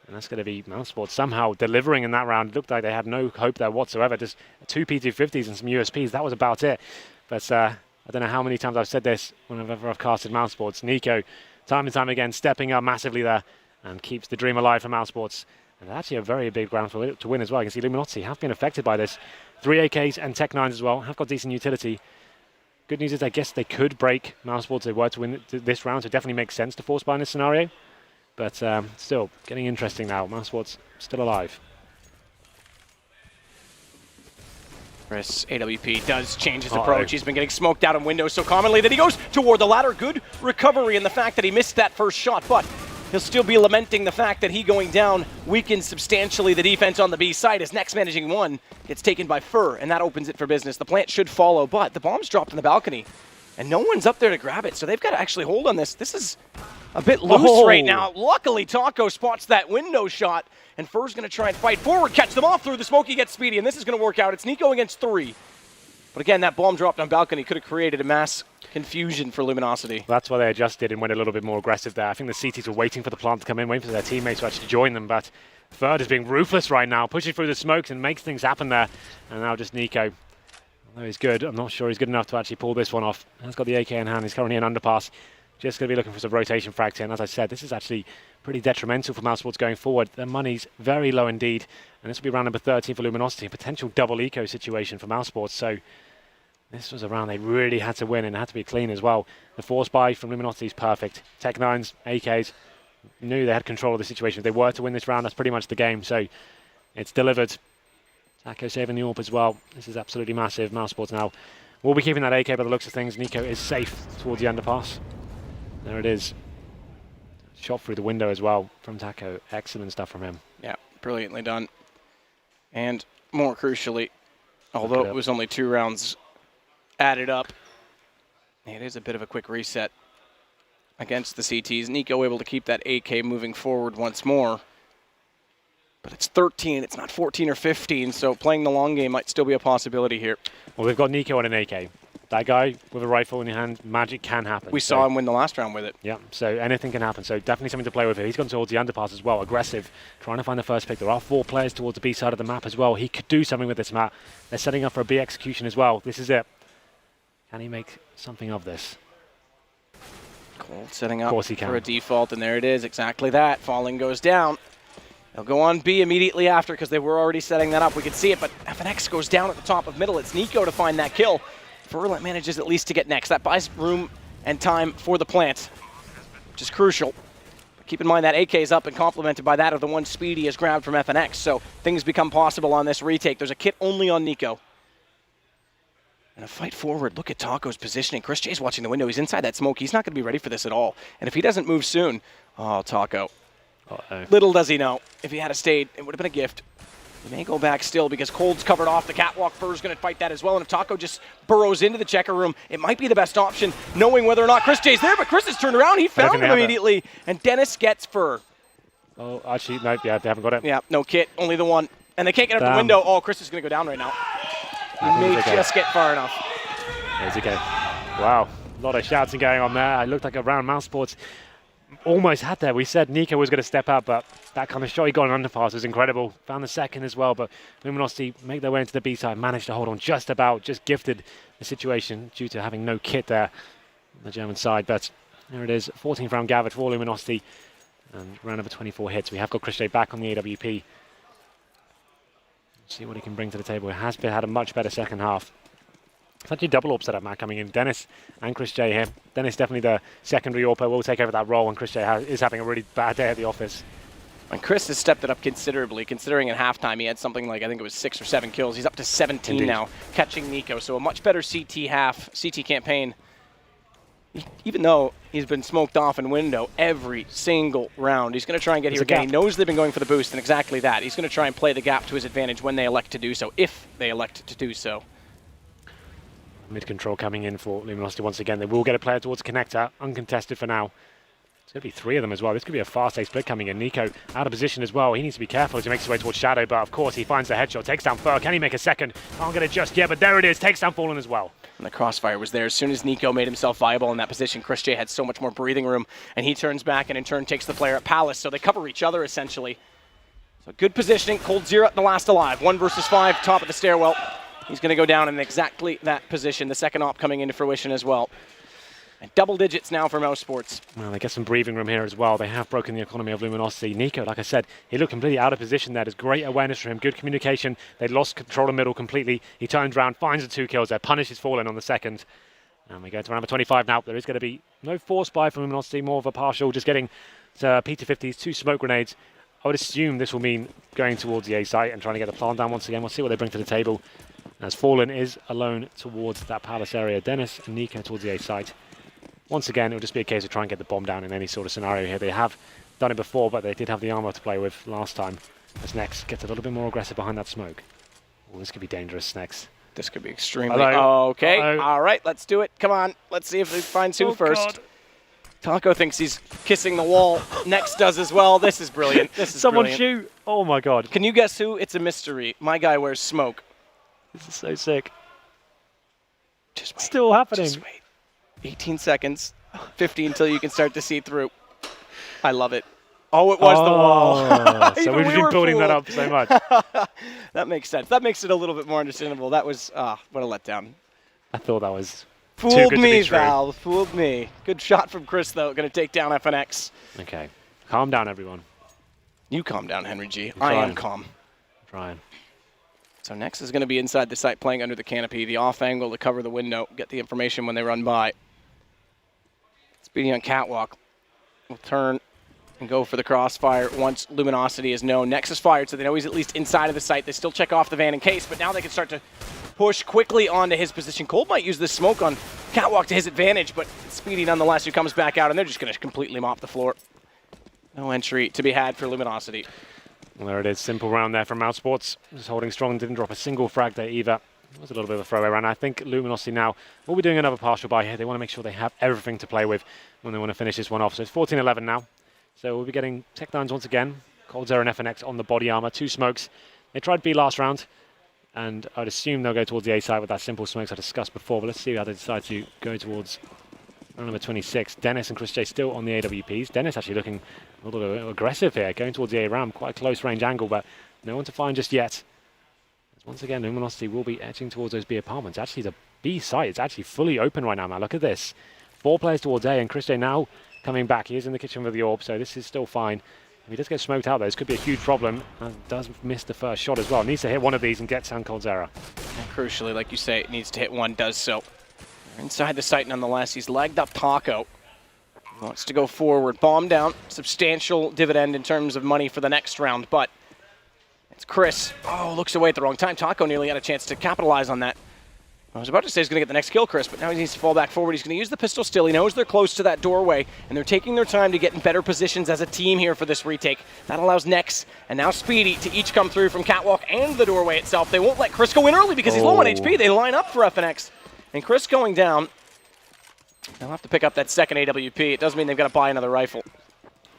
And that's going to be Mousesports somehow delivering in that round. It looked like they had no hope there whatsoever. Just 2 P250s and some USPs. That was about it. But I don't know how many times I've said this whenever I've casted Mousesports. Nico, time and time again, stepping up massively there and keeps the dream alive for Mousesports. And actually a very big round to win as well. You can see Luminosity have been affected by this. 3 AKs and Tech 9s as well. Have got decent utility. Good news is I guess they could break Mousesports if they were to win this round. So it definitely makes sense to force buy in this scenario. But still, getting interesting now. Mousesports still alive. Chris, AWP does change his approach. He's been getting smoked out of windows so commonly that he goes toward the ladder. Good recovery in the fact that he missed that first shot, but he'll still be lamenting the fact that he going down weakens substantially the defense on the B side as Next managing 1 gets taken by Fur, and that opens it for business. The plant should follow, but the bomb's dropped on the balcony, and no one's up there to grab it, so they've got to actually hold on this. This is a bit loose right now. Luckily, Taco spots that window shot, and Fur's going to try and fight forward, catch them off through the smoke. He gets Speedy, and this is going to work out. It's Nico against 3. But again, that bomb dropped on balcony could have created a mass confusion for Luminosity. That's why they adjusted and went a little bit more aggressive there. I think the CTs were waiting for the plant to come in, waiting for their teammates to actually join them, but Third is being ruthless right now, pushing through the smokes and makes things happen there. And now just Nico. Although he's good, I'm not sure he's good enough to actually pull this one off. He's got the AK in hand, he's currently in underpass. Just going to be looking for some rotation frags here. And as I said, this is actually pretty detrimental for Mousesports going forward. Their money's very low indeed. And this will be round number 13 for Luminosity, a potential double eco situation for Mousesports. So this was a round they really had to win and it had to be clean as well. The force buy from Luminosity is perfect. Tech 9s, AKs, knew they had control of the situation. If they were to win this round, that's pretty much the game. So it's delivered. Taco saving the AWP as well. This is absolutely massive. Mousesports now will be keeping that AK by the looks of things. Nico is safe towards the underpass. There it is. Shot through the window as well from Taco. Excellent stuff from him. Yeah, brilliantly done. And more crucially, although it was only 2 rounds added up, it is a bit of a quick reset against the CTs. Nico able to keep that AK moving forward once more. But it's 13, it's not 14 or 15, so playing the long game might still be a possibility here. Well, they've got Nico and an AK. That guy with a rifle in your hand, magic can happen. We saw him win the last round with it. Yeah, so anything can happen. So definitely something to play with here. He's gone towards the underpass as well, aggressive, trying to find the first pick. There are 4 players towards the B side of the map as well. He could do something with this map. They're setting up for a B execution as well. This is it. Can he make something of this? Cold setting up of course he can. for a default, and there it is, exactly that. Falling goes down. They'll go on B immediately after because they were already setting that up. We can see it, but FNX goes down at the top of middle. It's Nico to find that kill. Furlet manages at least to get next. That buys room and time for the plant, which is crucial. But keep in mind that AK is up and complemented by that of the one Speedy is grabbed from FNX, so things become possible on this retake. There's a kit only on Nico. And a fight forward. Look at Taco's positioning. Chris J's watching the window. He's inside that smoke. He's not going to be ready for this at all. And if he doesn't move soon, oh, Taco. Little does he know, if he had stayed, it would have been a gift. He may go back still because Cold's covered off. The catwalk Fur's going to fight that as well. And if Taco just burrows into the checker room, it might be the best option, knowing whether or not Chris J's there. But Chris has turned around. He found him immediately. And Dennis gets Fur. Oh, actually, no, yeah, they haven't got it. Yeah, no kit, only the one. And they can't get up the window. Oh, Chris is going to go down right now. He may just get far enough. There's a go. Wow, a lot of shouting going on there. It looked like a round Mousesports almost had there. We said Nico was going to step up, but that kind of shot he got on underpass was incredible. Found the second as well, but Luminosity make their way into the B side, managed to hold on just about, just gifted the situation due to having no kit there on the German side. But there it is, 14th round gathered for Luminosity, and round over 24 hits. We have got Chris J back on the AWP. See what he can bring to the table. He has had a much better second half. It's actually double AWP setup, Matt, coming in. Dennis and Chris J here. Dennis definitely the secondary AWPer, will take over that role, and Chris J is having a really bad day at the office. And Chris has stepped it up considerably, considering at halftime he had something like, I think it was 6 or 7 kills. He's up to 17 now, catching Nico. So a much better CT campaign. Even though he's been smoked off in window every single round, he's going to try and get here again. He knows they've been going for the boost, and exactly that. He's going to try and play the gap to his advantage when they elect to do so, if they elect to do so. Mid-control coming in for Luminosity once again. They will get a player towards the connector, uncontested for now. It's going to be 3 of them as well. This could be a fast-A split coming in. Nico out of position as well. He needs to be careful as he makes his way towards Shadow, but of course he finds the headshot, takes down Fur. Can he make a second? Can't get it just yet, but there it is. Takes down Fallen as well. And the crossfire was there. As soon as Nico made himself viable in that position, Chris J had so much more breathing room, and he turns back and in turn takes the player at Palace, so they cover each other essentially. So good positioning. Cold Zero at the last alive. 1 versus 5, top of the stairwell. He's going to go down in exactly that position. The second op coming into fruition as well. And double digits now for Mousesports. Well, they get some breathing room here as well. They have broken the economy of Luminosity. Nico, like I said, he looked completely out of position there. There's great awareness from him, good communication. They lost control of middle completely. He turns around, finds the 2 kills there, punishes Fallen on the second. And we go to round number 25 now. There is going to be no force buy from Luminosity, more of a partial, just getting P250s, 2 smoke grenades. I would assume this will mean going towards the A site and trying to get the plant down once again. We'll see what they bring to the table. As Fallen is alone towards that palace area. Dennis and Nico towards the A site. Once again, it will just be a case of trying to get the bomb down in any sort of scenario here. They have done it before, but they did have the armor to play with last time. As Nex gets a little bit more aggressive behind that smoke. Oh, this could be dangerous, Nex. This could be extremely... Okay, all right, let's do it. Come on, let's see if they find Sue first. God. Taco thinks he's kissing the wall. Nex does as well. This is brilliant. This is Someone brilliant. Shoot! Oh my god. Can you guess who? It's a mystery. My guy wears smoke. This is so sick. Just wait. Still happening. Just wait. 18 seconds. 15 until you can start to see through. I love it. Oh, it was the wall. So we've been building that up so much. That makes sense. That makes it a little bit more understandable. That was, what a letdown. I thought that was Fooled too good me, to be true. Val. Fooled me. Good shot from Chris, though. Going to take down FNX. Okay. Calm down, everyone. You calm down, Henry G. I am calm. Trying. So Nex is going to be inside the site playing under the canopy. The off angle to cover the window. Get the information when they run by. Speedy on catwalk. Will turn and go for the crossfire once Luminosity is known. Nex is fired, so they know he's at least inside of the site. They still check off the van in case, but now they can start to push quickly onto his position. Cold might use this smoke on catwalk to his advantage, but Speedy nonetheless who comes back out, and they're just going to completely mop the floor. No entry to be had for Luminosity. Well, there it is. Simple round there from Mousesports. Just holding strong. Didn't drop a single frag there either. It was a little bit of a throwaway round. I think Luminosity now will be doing another partial buy here. They want to make sure they have everything to play with when they want to finish this one off. So it's 14-11 now. So we'll be getting tech downs once again. coldzera and FNX on the body armor. 2 smokes. They tried B last round, and I'd assume they'll go towards the A side with that simple smokes I discussed before, but let's see how they decide to go towards round number 26. Dennis and Chris J still on the AWPs. Dennis actually looking a little aggressive here, going towards the A ramp. Quite a close range angle, but no one to find just yet. Once again, Luminosity will be edging towards those B apartments. Actually, the B site is actually fully open right now, man. Look at this. 4 players towards A, and Chris J now coming back. He is in the kitchen with the orb, so this is still fine. If he does get smoked out, though, this could be a huge problem. And does miss the first shot as well. Needs to hit one of these and get down coldzera. And crucially, like you say, it needs to hit one, does so. They're inside the site nonetheless. He's legged up Taco. He wants to go forward. Bomb down. Substantial dividend in terms of money for the next round, but it's Chris. Oh, looks away at the wrong time. Taco nearly had a chance to capitalize on that. I was about to say he's going to get the next kill, Chris, but now he needs to fall back forward. He's going to use the pistol still. He knows they're close to that doorway, and they're taking their time to get in better positions as a team here for this retake. That allows Nex and now Speedy to each come through from Catwalk and the doorway itself. They won't let Chris go in early because he's low on HP. They line up for FNX. And Chris going down. They'll have to pick up that second AWP. It does mean they've got to buy another rifle.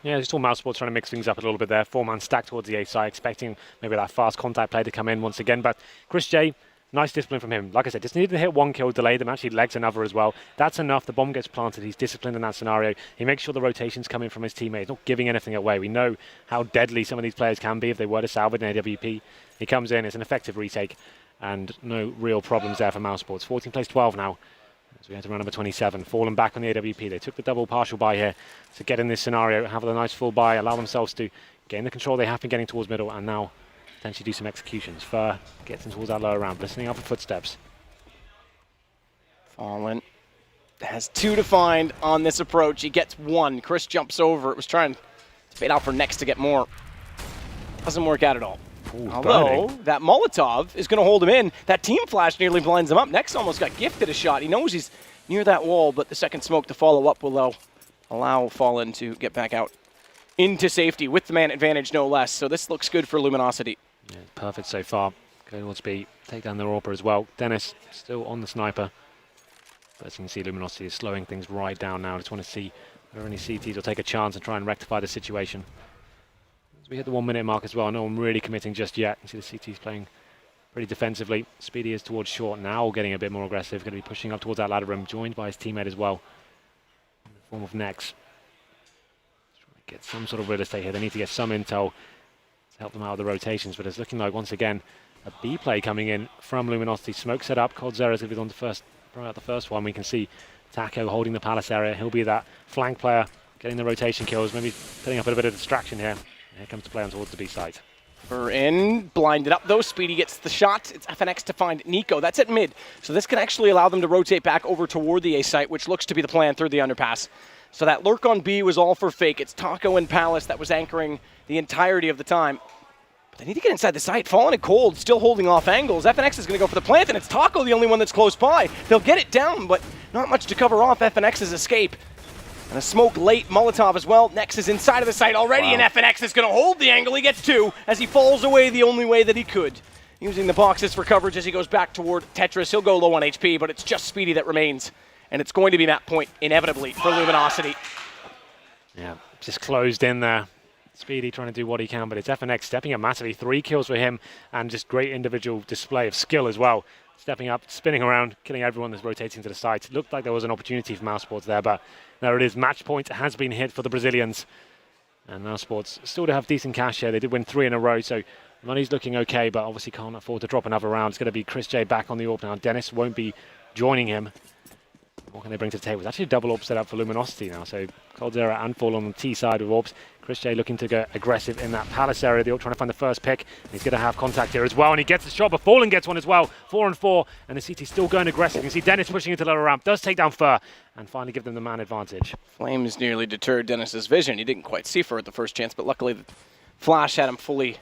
Yeah, just all Mousesports trying to mix things up a little bit there. 4-man stack towards the A side, expecting maybe that fast contact play to come in once again. But Chris J, nice discipline from him. Like I said, just needed to hit 1 kill, delay them, actually legs another as well. That's enough. The bomb gets planted. He's disciplined in that scenario. He makes sure the rotation's coming from his teammates, not giving anything away. We know how deadly some of these players can be if they were to salvage an AWP. He comes in, it's an effective retake, and no real problems there for Mousesports. 14 plays 12 now. So we had to run number 27, fallen back on the AWP. They took the double partial buy here to get in this scenario, have a nice full buy, allow themselves to gain the control they have been getting towards middle, and now potentially do some executions. Fur gets in towards that lower round, listening up for footsteps. Fallen has 2 to find on this approach. He gets 1. Chris jumps over. It was trying to bait out for Nex to get more. Doesn't work out at all. Ooh, although burning. that Molotov is going to hold him in. That team flash nearly blinds him up. Nex almost got gifted a shot. He knows he's near that wall, but the second smoke to follow up will allow Fallen to get back out into safety with the man advantage, no less. So this looks good for Luminosity. Yeah, perfect so far. Going towards B, take down the AWP as well. Dennis still on the sniper. But as you can see, Luminosity is slowing things right down now. Just want to see whether any CTs will take a chance and try and rectify the situation. As we hit the 1 minute mark as well, no one really committing just yet. You see the CTs playing pretty defensively. Speedy is towards short now, getting a bit more aggressive. Going to be pushing up towards that ladder room, joined by his teammate as well, in the form of Nex. Trying to get some sort of real estate here. They need to get some intel to help them out of the rotations, but it's looking like, once again, a B play coming in from Luminosity. Smoke set up. coldzera is going to be on the first, probably out the first one. We can see Taco holding the palace area. He'll be that flank player, getting the rotation kills, maybe putting up a bit of distraction here. Here comes the play on towards the B site. We're in, blinded up though. Speedy gets the shot. It's FNX to find Nico. That's at mid. So this can actually allow them to rotate back over toward the A site, which looks to be the plan through the underpass. So that lurk on B was all for fake. It's Taco and Palace that was anchoring the entirety of the time. But they need to get inside the site. Fallen and Cold still holding off angles. FNX is going to go for the plant, and it's Taco the only one that's close by. They'll get it down, but not much to cover off FNX's escape. And a smoke late Molotov as well. Nex is inside of the site already, and FNX is going to hold the angle. He gets 2 as he falls away the only way that he could. Using the boxes for coverage as he goes back toward Tetris. He'll go low on HP, but it's just Speedy that remains. And it's going to be map point, inevitably, for Luminosity. Yeah, just closed in there. Speedy trying to do what he can, but it's FNX stepping up massively. 3 kills for him, and just great individual display of skill as well. Stepping up, spinning around, killing everyone that's rotating to the side. It looked like there was an opportunity for Mousesports there, but there it is. Match point has been hit for the Brazilians. And Mousesports still to have decent cash here. They did win 3 in a row, so money's looking okay, but obviously can't afford to drop another round. It's going to be Chris J back on the AWP now. Dennis won't be joining him. What can they bring to the table? It's actually a double AWP set up for Luminosity now, so coldzera and Fall on the T side with AWPs. Chris J looking to go aggressive in that Palace area. The AWP trying to find the first pick. And he's going to have contact here as well, and he gets the shot, but Fallen gets one as well. 4 and 4, and the CT still going aggressive. You can see Dennis pushing into lower ramp, does take down Fur, and finally give them the man advantage. Flames nearly deterred Dennis's vision. He didn't quite see Fur at the first chance, but luckily the flash had him fully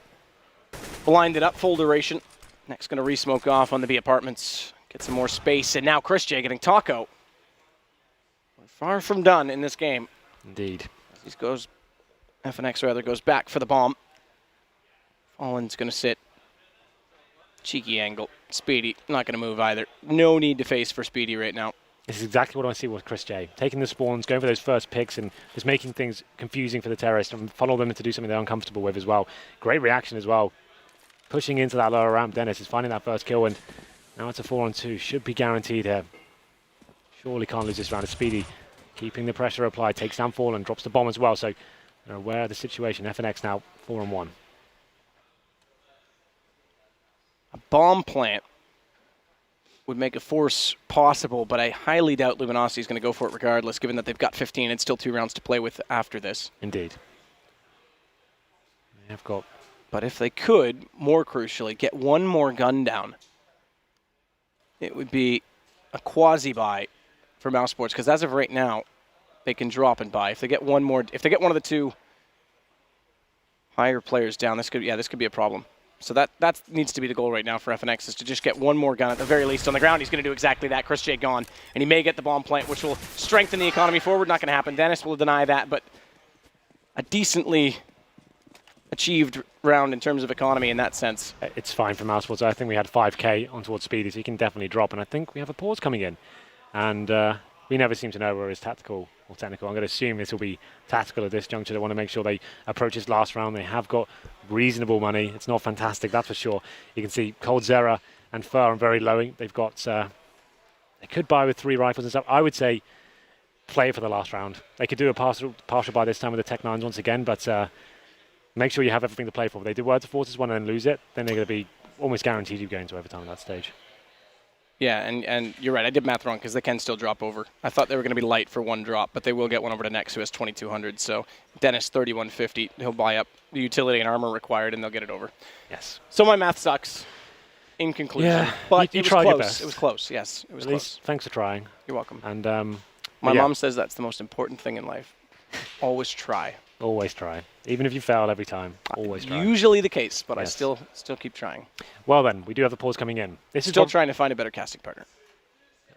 blinded up, full duration. Next going to re-smoke off on the B apartments, get some more space, and now Chris J getting Taco. We're far from done in this game. Indeed. He goes, FNX rather, goes back for the bomb. Fallen's going to sit. Cheeky angle. Speedy, not going to move either. No need to face for Speedy right now. This is exactly what I see with Chris J. Taking the spawns, going for those first picks, and just making things confusing for the terrorists and follow them to do something they're uncomfortable with as well. Great reaction as well. Pushing into that lower ramp, Dennis is finding that first kill, and now it's a 4-on-2. Should be guaranteed here. Surely can't lose this round. It's Speedy keeping the pressure applied, takes down Fall and drops the bomb as well. So they're aware of the situation. FNX now 4-on-1. A bomb plant would make a force possible, but I highly doubt Luminosity is going to go for it regardless, given that they've got 15 and still 2 rounds to play with after this. Indeed. They have got... But if they could, more crucially, get one more gun down, it would be a quasi-buy for Mousesports, because as of right now, they can drop and buy. If they get one more, if they get one of the 2 higher players down, this could be a problem. So that needs to be the goal right now for FNX, is to just get one more gun at the very least on the ground. He's going to do exactly that. Chris J gone, and he may get the bomb plant, which will strengthen the economy forward. Not going to happen. Dennis will deny that, but a decently achieved round in terms of economy in that sense. It's fine for Mousesports. I think we had 5k on towards Speedy, so he can definitely drop, and I think we have a pause coming in. And we never seem to know where it's tactical or technical. I'm going to assume this will be tactical at this juncture. They want to make sure they approach this last round. They have got reasonable money. It's not fantastic, that's for sure. You can see Cold Zera and Fur are very low. They've got, they could buy with 3 rifles and stuff. I would say play for the last round. They could do a partial buy this time with the Tech 9s once again, but make sure you have everything to play for. If they do Words of Forces 1 and then lose it, then they're going to be almost guaranteed you going to overtime at that stage. Yeah, and you're right. I did math wrong because they can still drop over. I thought they were going to be light for 1 drop, but they will get one over to Nex, who has 2,200. So Dennis, 3,150. He'll buy up the utility and armor required, and they'll get it over. Yes. So my math sucks, in conclusion. Yeah, but you it was tried close. your best. It was close, yes. It was At close. least, thanks for trying. You're welcome. And my yeah. mom says that's the most important thing in life. Always try. Always try. Even if you fail every time, always try. Usually the case, but Yes. I still keep trying. Well then, we do have the pause coming in. This is Still trying to find a better casting partner.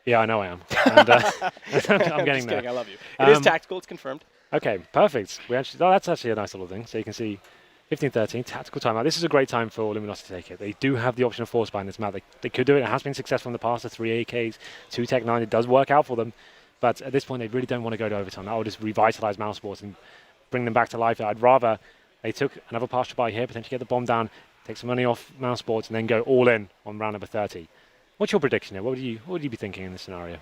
Yeah, I know I am. And, I'm Just getting there. kidding, I love you. It is tactical, it's confirmed. Okay, perfect. That's actually a nice little thing. So you can see 15-13, tactical timeout. This is a great time for Luminosity to take it. They do have the option of force buy in this map. They could do it. It has been successful in the past. The 3 AKs, 2 Tech 9. It does work out for them. But at this point, they really don't want to go to overtime. That will just revitalize Mousesports and bring them back to life. I'd rather they took another partial buy here, potentially get the bomb down, take some money off Mousesports, and then go all in on round number 30. What's your prediction here? What would you be thinking in this scenario?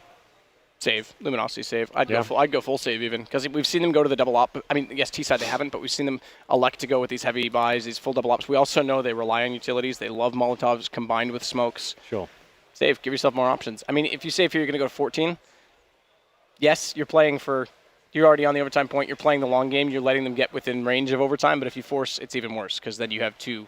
Save. Luminosity save. I'd go full save even, because we've seen them go to the double op. I mean, yes, T-side they haven't, but we've seen them elect to go with these heavy buys, these full double ops. We also know they rely on utilities. They love Molotovs combined with smokes. Sure. Save. Give yourself more options. I mean, if you save here, you're going to go to 14. Yes, you're already on the overtime point. You're playing the long game. You're letting them get within range of overtime, but if you force, it's even worse, because then you have 2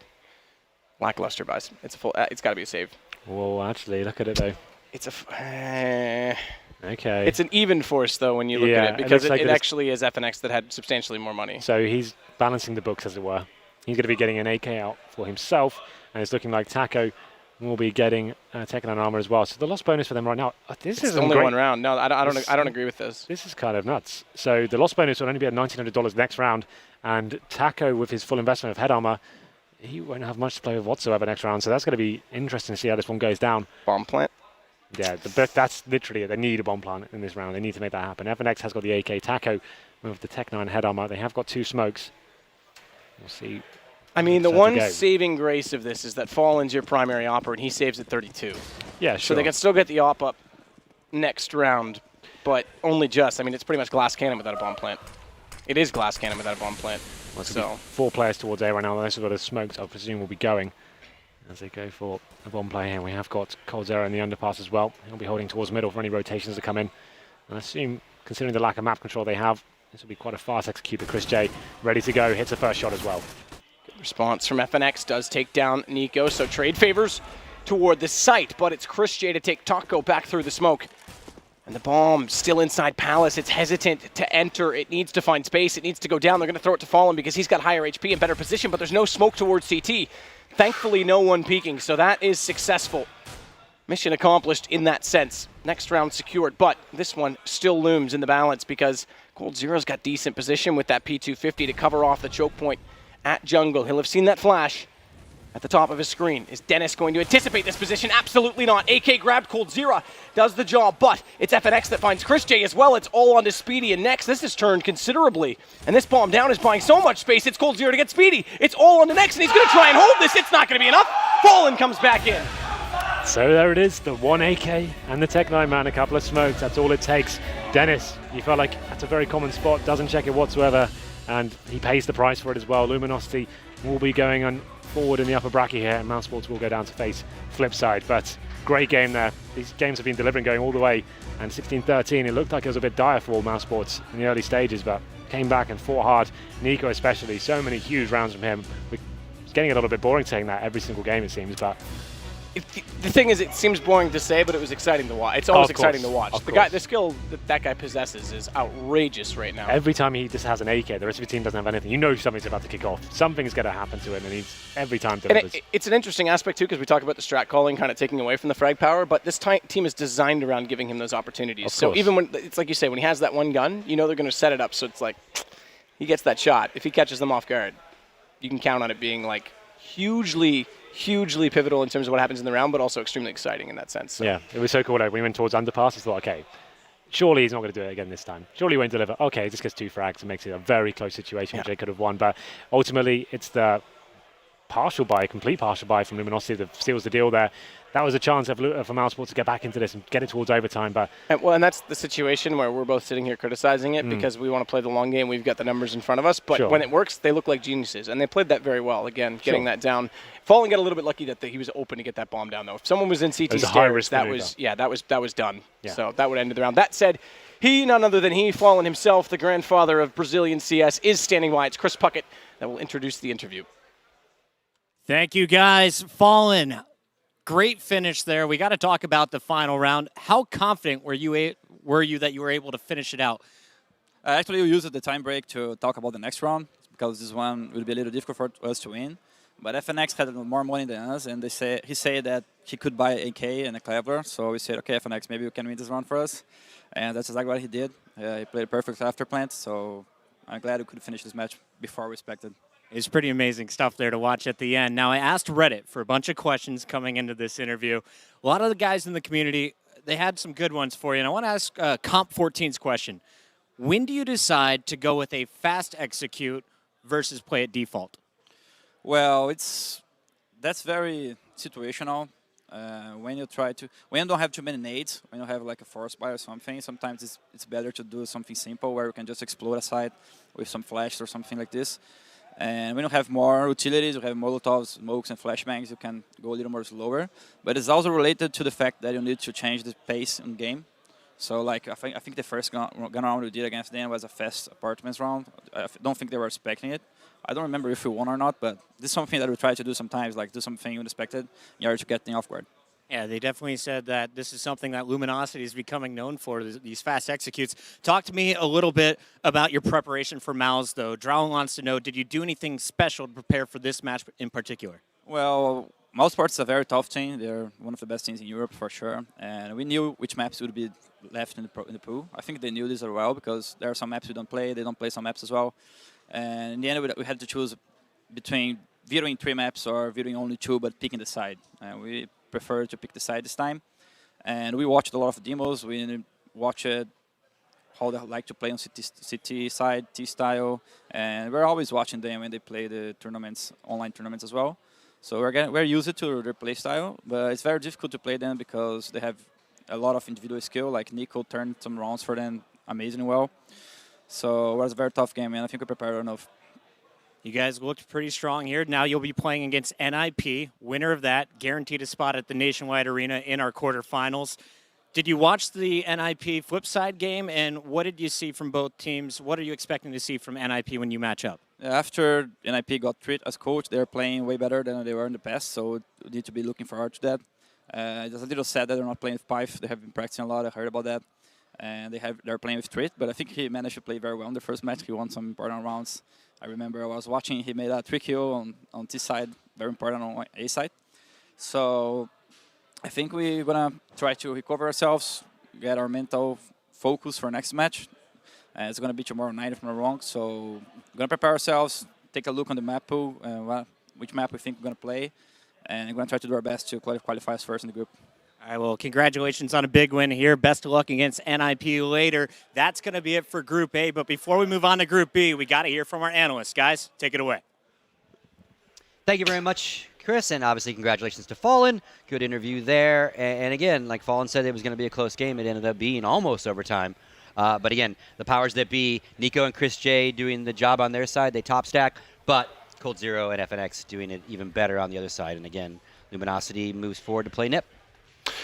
lackluster buys. It's got to be a save. Well, actually, look at it though. It's a... Okay. It's an even force, though, when you look at it, because it actually is FNX that had substantially more money. So he's balancing the books, as it were. He's going to be getting an AK out for himself, and it's looking like Taco will be getting Tech 9 armor as well. So the loss bonus for them right now, this is only great. 1 round. No, I don't agree with this. This is kind of nuts. So the loss bonus will only be at $1,900 next round, and Taco, with his full investment of head armor, he won't have much to play with whatsoever next round. So that's going to be interesting to see how this one goes down. Bomb plant. Yeah, that's literally it. They need a bomb plant in this round. They need to make that happen. FNX has got the AK. Taco with the Tech 9 head armor. They have got 2 smokes. We'll see. I mean, the one saving grace of this is that Fallen's your primary opper, and he saves at 32. Yeah, sure. So they can still get the op up next round, but only just. I mean, it's pretty much glass cannon without a bomb plant. It is glass cannon without a bomb plant. Well, so 4 players towards A right now. The rest of the smokes, I presume, will be going as they go for a bomb play here. We have got Cold Zera in the underpass as well. He'll be holding towards middle for any rotations that come in. And I assume, considering the lack of map control they have, this will be quite a fast executor. Chris J ready to go, hits the first shot as well. Good response from FNX, does take down Nico, so trade favors toward the site, but it's Chris J to take Taco back through the smoke. And the bomb still inside Palace. It's hesitant to enter. It needs to find space. It needs to go down. They're going to throw it to Fallen because he's got higher HP and better position, but there's no smoke towards CT. Thankfully, no one peeking, so that is successful. Mission accomplished in that sense. Next round secured, but this one still looms in the balance because Cold Zero's got decent position with that P250 to cover off the choke point at jungle. He'll have seen that flash. at the top of his screen. Is Dennis going to anticipate this position? Absolutely not. AK grabbed, Cold Zero does the job, but it's FNX that finds Chris J as well. It's all onto Speedy, and next, this has turned considerably. And this bomb down is buying so much space, it's Cold Zero to get Speedy. It's all onto next, and he's going to try and hold this. It's not going to be enough. Fallen comes back in. So there it is, the 1 AK and the Tech-9 man, a couple of smokes, that's all it takes. Dennis, you felt like that's a very common spot, doesn't check it whatsoever, and he pays the price for it as well. Luminosity will be going on forward in the upper bracket here, and Mousesports will go down to face Flipside. But great game there. These games have been delivering, going all the way. And 16-13, it looked like it was a bit dire for all Mousesports in the early stages, but came back and fought hard. Nico especially, so many huge rounds from him. It's getting a little bit boring saying that every single game, it seems, but The thing is, it seems boring to say, but it was exciting to watch. It's always exciting to watch. The skill that guy possesses is outrageous right now. Every time he just has an AK, the rest of the team doesn't have anything. You know something's about to kick off. Something's going to happen to him, and he's every time delivers. And it's an interesting aspect, too, because we talk about the strat calling kind of taking away from the frag power, but this team is designed around giving him those opportunities. So even when, it's like you say, when he has that one gun, you know they're going to set it up, so it's like, he gets that shot. If he catches them off guard, you can count on it being, like, hugely pivotal in terms of what happens in the round, but also extremely exciting in that sense. So. Yeah, it was so cool. When we went towards underpass, I thought, okay, surely he's not going to do it again this time. Surely he won't deliver. Okay, just gets 2 frags and makes it a very close situation, which they could have won. But ultimately, it's the complete partial buy from Luminosity that seals the deal there. That was a chance for Mousesports to get back into this and get it towards overtime. But and that's the situation where we're both sitting here criticizing it because we want to play the long game. We've got the numbers in front of us. But when it works, they look like geniuses. And they played that very well, again, getting that down. Fallen got a little bit lucky that he was open to get that bomb down, though. If someone was in CT stairs, that was done. Yeah. So that would end the round. That said, none other than Fallen himself, the grandfather of Brazilian CS, is standing by. It's Chris Puckett that will introduce the interview. Thank you, guys. Fallen, great finish there. We got to talk about the final round. How confident were you that you were able to finish it out? Actually, we used the time break to talk about the next round because this one will be a little difficult for us to win. But FNX had more money than us, and he said that he could buy AK and a Cleveler. So we said, okay, FNX, maybe you can win this round for us. And that's exactly what he did. He played perfect after plant, so I'm glad we could finish this match before we expected. It's pretty amazing stuff there to watch at the end. Now, I asked Reddit for a bunch of questions coming into this interview. A lot of the guys in the community, they had some good ones for you. And I want to ask Comp 14's question. When do you decide to go with a fast execute versus play at default? Well, that's very situational. When you don't have too many nades, when you have like a force buy or something, sometimes it's better to do something simple where you can just explode a side with some flash or something like this. And when you have more utilities, you have Molotovs, smokes, and flashbangs, you can go a little more slower. But it's also related to the fact that you need to change the pace in game. So, like, I think the first gun round we did against them was a fast apartments round. I don't think they were expecting it. I don't remember if we won or not, but this is something that we try to do sometimes, like do something unexpected in order to get them off guard. Yeah, they definitely said that this is something that Luminosity is becoming known for, these fast executes. Talk to me a little bit about your preparation for Mouse, though. Drow wants to know, did you do anything special to prepare for this match in particular? Well, Mousesports is a very tough team. They're one of the best teams in Europe for sure. And we knew which maps would be left in the pool. I think they knew this as well because there are some maps we don't play. They don't play some maps as well. And in the end, we had to choose between vetoing 3 maps or vetoing only 2, but picking the side. And we prefer to pick the side this time. And we watched a lot of demos. We watched how they like to play on CT side, T-style. And we're always watching them when they play the tournaments, online tournaments as well. So we're used to their play style, but it's very difficult to play them because they have a lot of individual skill. Like Nico turned some rounds for them amazingly well. So it was a very tough game, and I think we prepared enough. You guys looked pretty strong here. Now you'll be playing against NIP, winner of that, guaranteed a spot at the Nationwide Arena in our quarterfinals. Did you watch the NIP Flipside game, and what did you see from both teams? What are you expecting to see from NIP when you match up? After NIP got treated as coach, they're playing way better than they were in the past, so we need to be looking forward to that. It's a little sad that they're not playing with Pipe. They have been practicing a lot. I heard about that. And they're playing with Trit, but I think he managed to play very well in the first match. He won some important rounds. I remember I was watching, he made a 3-kill on T side, very important on A side. So I think we're going to try to recover ourselves, get our mental focus for next match. It's going to be tomorrow night if I'm not wrong. So we're going to prepare ourselves, take a look on the map pool, what which map we think we're going to play, and we're going to try to do our best to qualify us first in the group. All right, well, congratulations on a big win here. Best of luck against NIP later. That's going to be it for Group A. But before we move on to Group B, we got to hear from our analysts. Guys, take it away. Thank you very much, Chris, and obviously congratulations to Fallen. Good interview there. And again, like Fallen said, it was going to be a close game. It ended up being almost overtime. But again, the powers that be, Nico and Chris J doing the job on their side, they top stack, but Cold Zero and FNX doing it even better on the other side. And again, Luminosity moves forward to play NIP.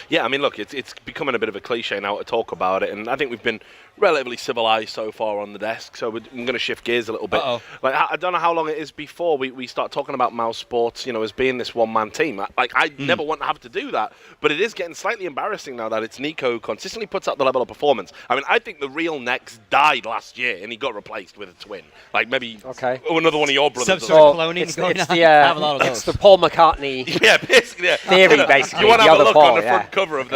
Yeah, I mean, look, it's becoming a bit of a cliche now to talk about it, and I think we've been relatively civilized so far on the desk, so I'm going to shift gears a little bit. Like, I don't know how long it is before we start talking about Mousesports, you know, as being this one-man team. I never want to have to do that, but it is getting slightly embarrassing now that it's Nico who consistently puts up the level of performance. I mean, I think the real Nex died last year, and he got replaced with a twin. Like, maybe another one of your brothers. Some sort of cloning going on. It's the Paul McCartney theory, basically. You want to have a look Paul, on the front cover of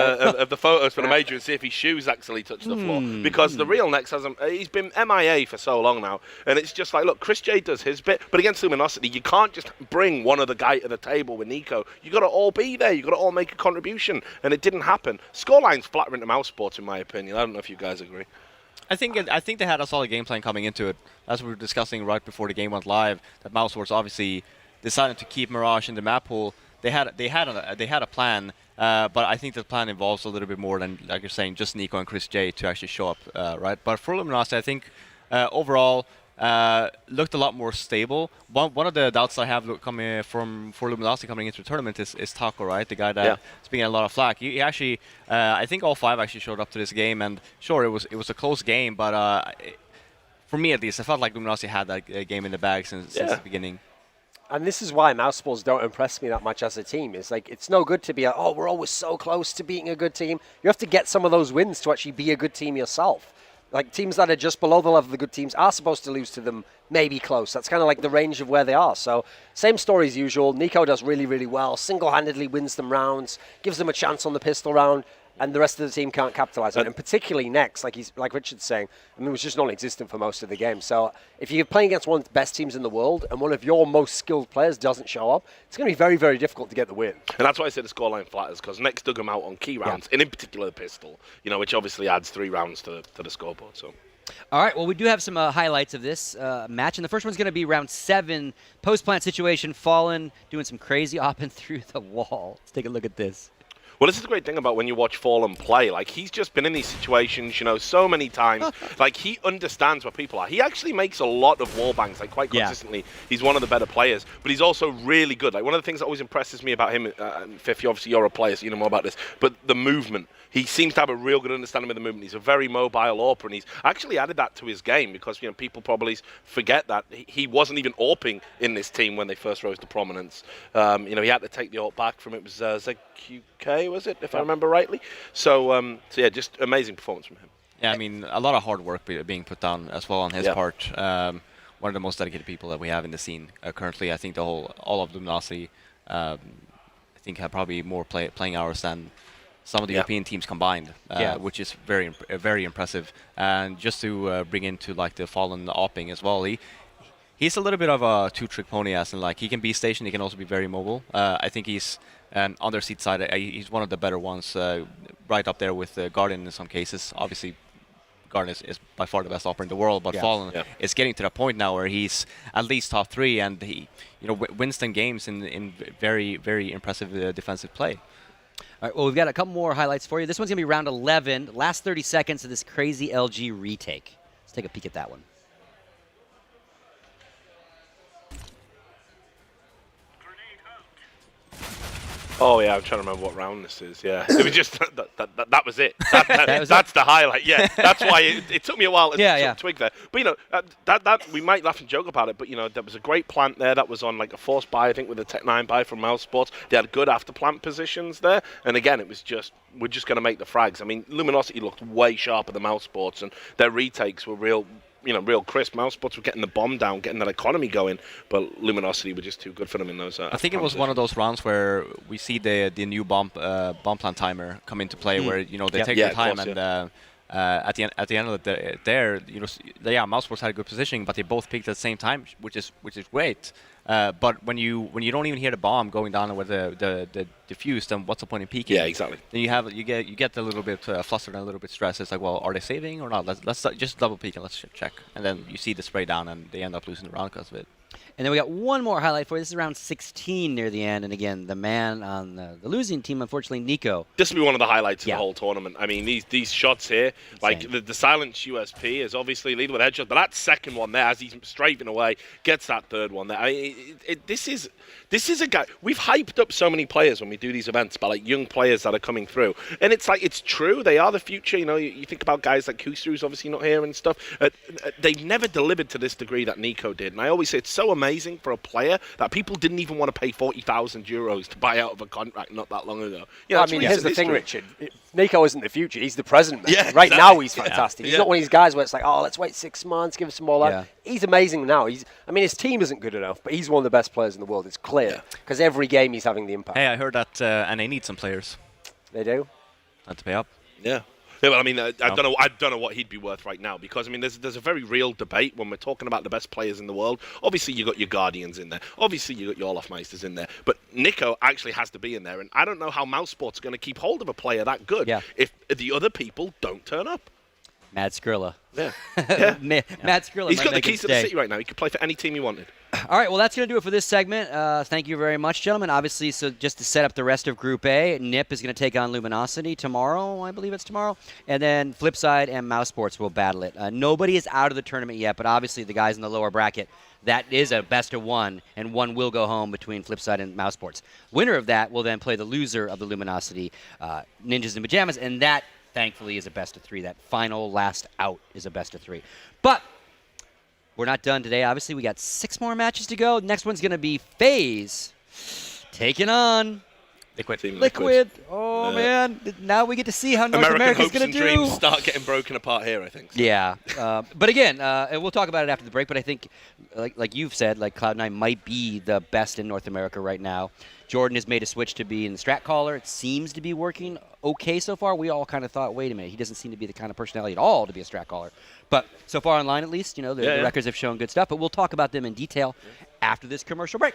the photos for the major and see if his shoes actually touch the floor, because the real Nex hasn't. He's been MIA for so long now, and it's just like, look, Chris J does his bit, but against Luminosity, you can't just bring one other guy to the table with Nico. You got to all be there. You got to all make a contribution, and it didn't happen. Scoreline's flattering to Mousesports, in my opinion. I don't know if you guys agree. I think they had a solid game plan coming into it, as we were discussing right before the game went live. That Mousesports obviously decided to keep Mirage in the map pool. They had a plan, but I think the plan involves a little bit more than, like you're saying, just Nico and Chris J to actually show up, right? But for Luminosity, I think overall looked a lot more stable. One of the doubts I have coming for Luminosity coming into the tournament is Taco, right? The guy that's been getting a lot of flack. He actually, I think all five actually showed up to this game, and sure, it was a close game, but for me at least, I felt like Luminosity had that game in the bag since the beginning. And this is why Mousesports don't impress me that much as a team. It's like, it's no good to be we're always so close to beating a good team. You have to get some of those wins to actually be a good team yourself. Like, teams that are just below the level of the good teams are supposed to lose to them, maybe close. That's kind of like the range of where they are. So, same story as usual. Nico does really, really well. Single-handedly wins them rounds, gives them a chance on the pistol round, and the rest of the team can't capitalize on it. And particularly Nex, like Richard's saying, I mean, it was just non-existent for most of the game. So if you're playing against one of the best teams in the world and one of your most skilled players doesn't show up, it's going to be very, very difficult to get the win. And that's why I said the scoreline flatters, because Nex dug him out on key rounds, and in particular the pistol, you know, which obviously adds 3 rounds to the scoreboard. So. All right, well, we do have some highlights of this match, and the first one's going to be round 7, post-plant situation, Fallen doing some crazy opping through the wall. Let's take a look at this. Well, this is the great thing about when you watch Fallen play. Like, he's just been in these situations, you know, so many times. Like, he understands where people are. He actually makes a lot of wall bangs, like, quite consistently. Yeah. He's one of the better players, but he's also really good. Like, one of the things that always impresses me about him, Fifth, obviously you're a player, so you know more about this, but the movement. He seems to have a real good understanding of the movement. He's a very mobile AWPer, and he's actually added that to his game because, you know, people probably forget that he wasn't even AWPing in this team when they first rose to prominence. You know, he had to take the AWP back from, it was ZQK, was it, if I remember rightly? So yeah, just amazing performance from him. Yeah, I mean, a lot of hard work being put down as well on his part. One of the most dedicated people that we have in the scene currently. I think all of Luminosity, I think, have probably more playing hours than some of the European teams combined, which is very impressive. And just to bring into like the Fallen opping as well, he's a little bit of a two-trick pony, as in like he can be stationed, he can also be very mobile. I think he's on their seat side, he's one of the better ones, right up there with Guardian in some cases. Obviously, Guardian is by far the best operator in the world, but Fallen is getting to that point now where he's at least top 3, and he, you know, wins them games in very, very impressive defensive play. All right, well, we've got a couple more highlights for you. This one's going to be round 11, last 30 seconds of this crazy LG retake. Let's take a peek at that one. Oh yeah, I'm trying to remember what round this is. Yeah, it was just that was it. That's the highlight. Yeah, that's why it took me a while to twig there. But you know, that we might laugh and joke about it, but you know, there was a great plant there that was on like a forced buy, I think, with a Tech 9 buy from Mousesports. They had good after plant positions there, and again, it was just we're just going to make the frags. I mean, Luminosity looked way sharper than Mousesports, and their retakes were real crisp. Mousesports were getting the bomb down, getting that economy going, but Luminosity were just too good for them in those. I think it was one of those rounds where we see the new bomb plant timer come into play, where you know they take their time, at the end of the there, yeah, Mousesports had a good positioning, but they both peaked at the same time, which is great. But when you don't even hear the bomb going down with the defuse, then what's the point in peeking? Yeah, exactly. Then you get a little bit flustered and a little bit stressed. It's like, well, are they saving or not? Let's just double peek and let's check. And then you see the spray down, and they end up losing the round because of it. And then we got one more highlight for you. This is round 16 near the end. And again, the man on the losing team, unfortunately, Nico. This will be one of the highlights of the whole tournament. I mean, these shots here, like the silent USP is obviously leading with headshots, but that second one there, as he's strafing away, gets that third one there. I mean, this is a guy. We've hyped up so many players when we do these events by like young players that are coming through, and it's like it's true. They are the future. You think about guys like Kuster, who's obviously not here and stuff. They've never delivered to this degree that Nico did, and I always say it's so amazing for a player that people didn't even want to pay 40,000 euros to buy out of a contract not that long ago. I mean, here's the thing, Richard. Nico isn't the future. He's the present. Yeah, right now he's yeah. fantastic. He's Yeah. not one of these guys where it's like, oh, let's wait 6 months, give us some more life. Yeah. He's amazing now. His team isn't good enough, but he's one of the best players in the world. It's clear because every game he's having the impact. Hey, I heard that, and they need some players. They do. Not to pay up. Yeah. Yeah, well, I mean, I don't know what he'd be worth right now because I mean, there's a very real debate when we're talking about the best players in the world. Obviously, you got your Guardians in there. Obviously, you got your Olafmeisters in there. But Nico actually has to be in there, and I don't know how Mousesports are going to keep hold of a player that good if the other people don't turn up. Mad Skrilla. Yeah. Mad Skrilla. He's might got the make keys it to the stay. city right now. He could play for any team he wanted. All right, well, that's going to do it for this segment. Thank you very much, gentlemen. Obviously, so just to set up the rest of Group A, NIP is going to take on Luminosity tomorrow. I believe it's tomorrow. And then Flipside and Mousesports will battle it. Nobody is out of the tournament yet, but obviously the guys in the lower bracket, that is a best of one, and one will go home between Flipside and Mousesports. Winner of that will then play the loser of the Luminosity Ninjas in Pajamas, and that, thankfully, is a best of three. That final last out is a best of three. But we're not done today. Obviously, we got 6 more matches to go. Next one's going to be FaZe taking on Liquid. Oh, man. Now we get to see how North America's going to do. Dreams start getting broken apart here, I think. Yeah. But again, and we'll talk about it after the break, but I think, like you've said, like Cloud9 might be the best in North America right now. Jordan has made a switch to be in the strat caller. It seems to be working okay so far. We all kind of thought, wait a minute, he doesn't seem to be the kind of personality at all to be a strat caller. But so far online, at least, the records have shown good stuff. But we'll talk about them in detail after this commercial break.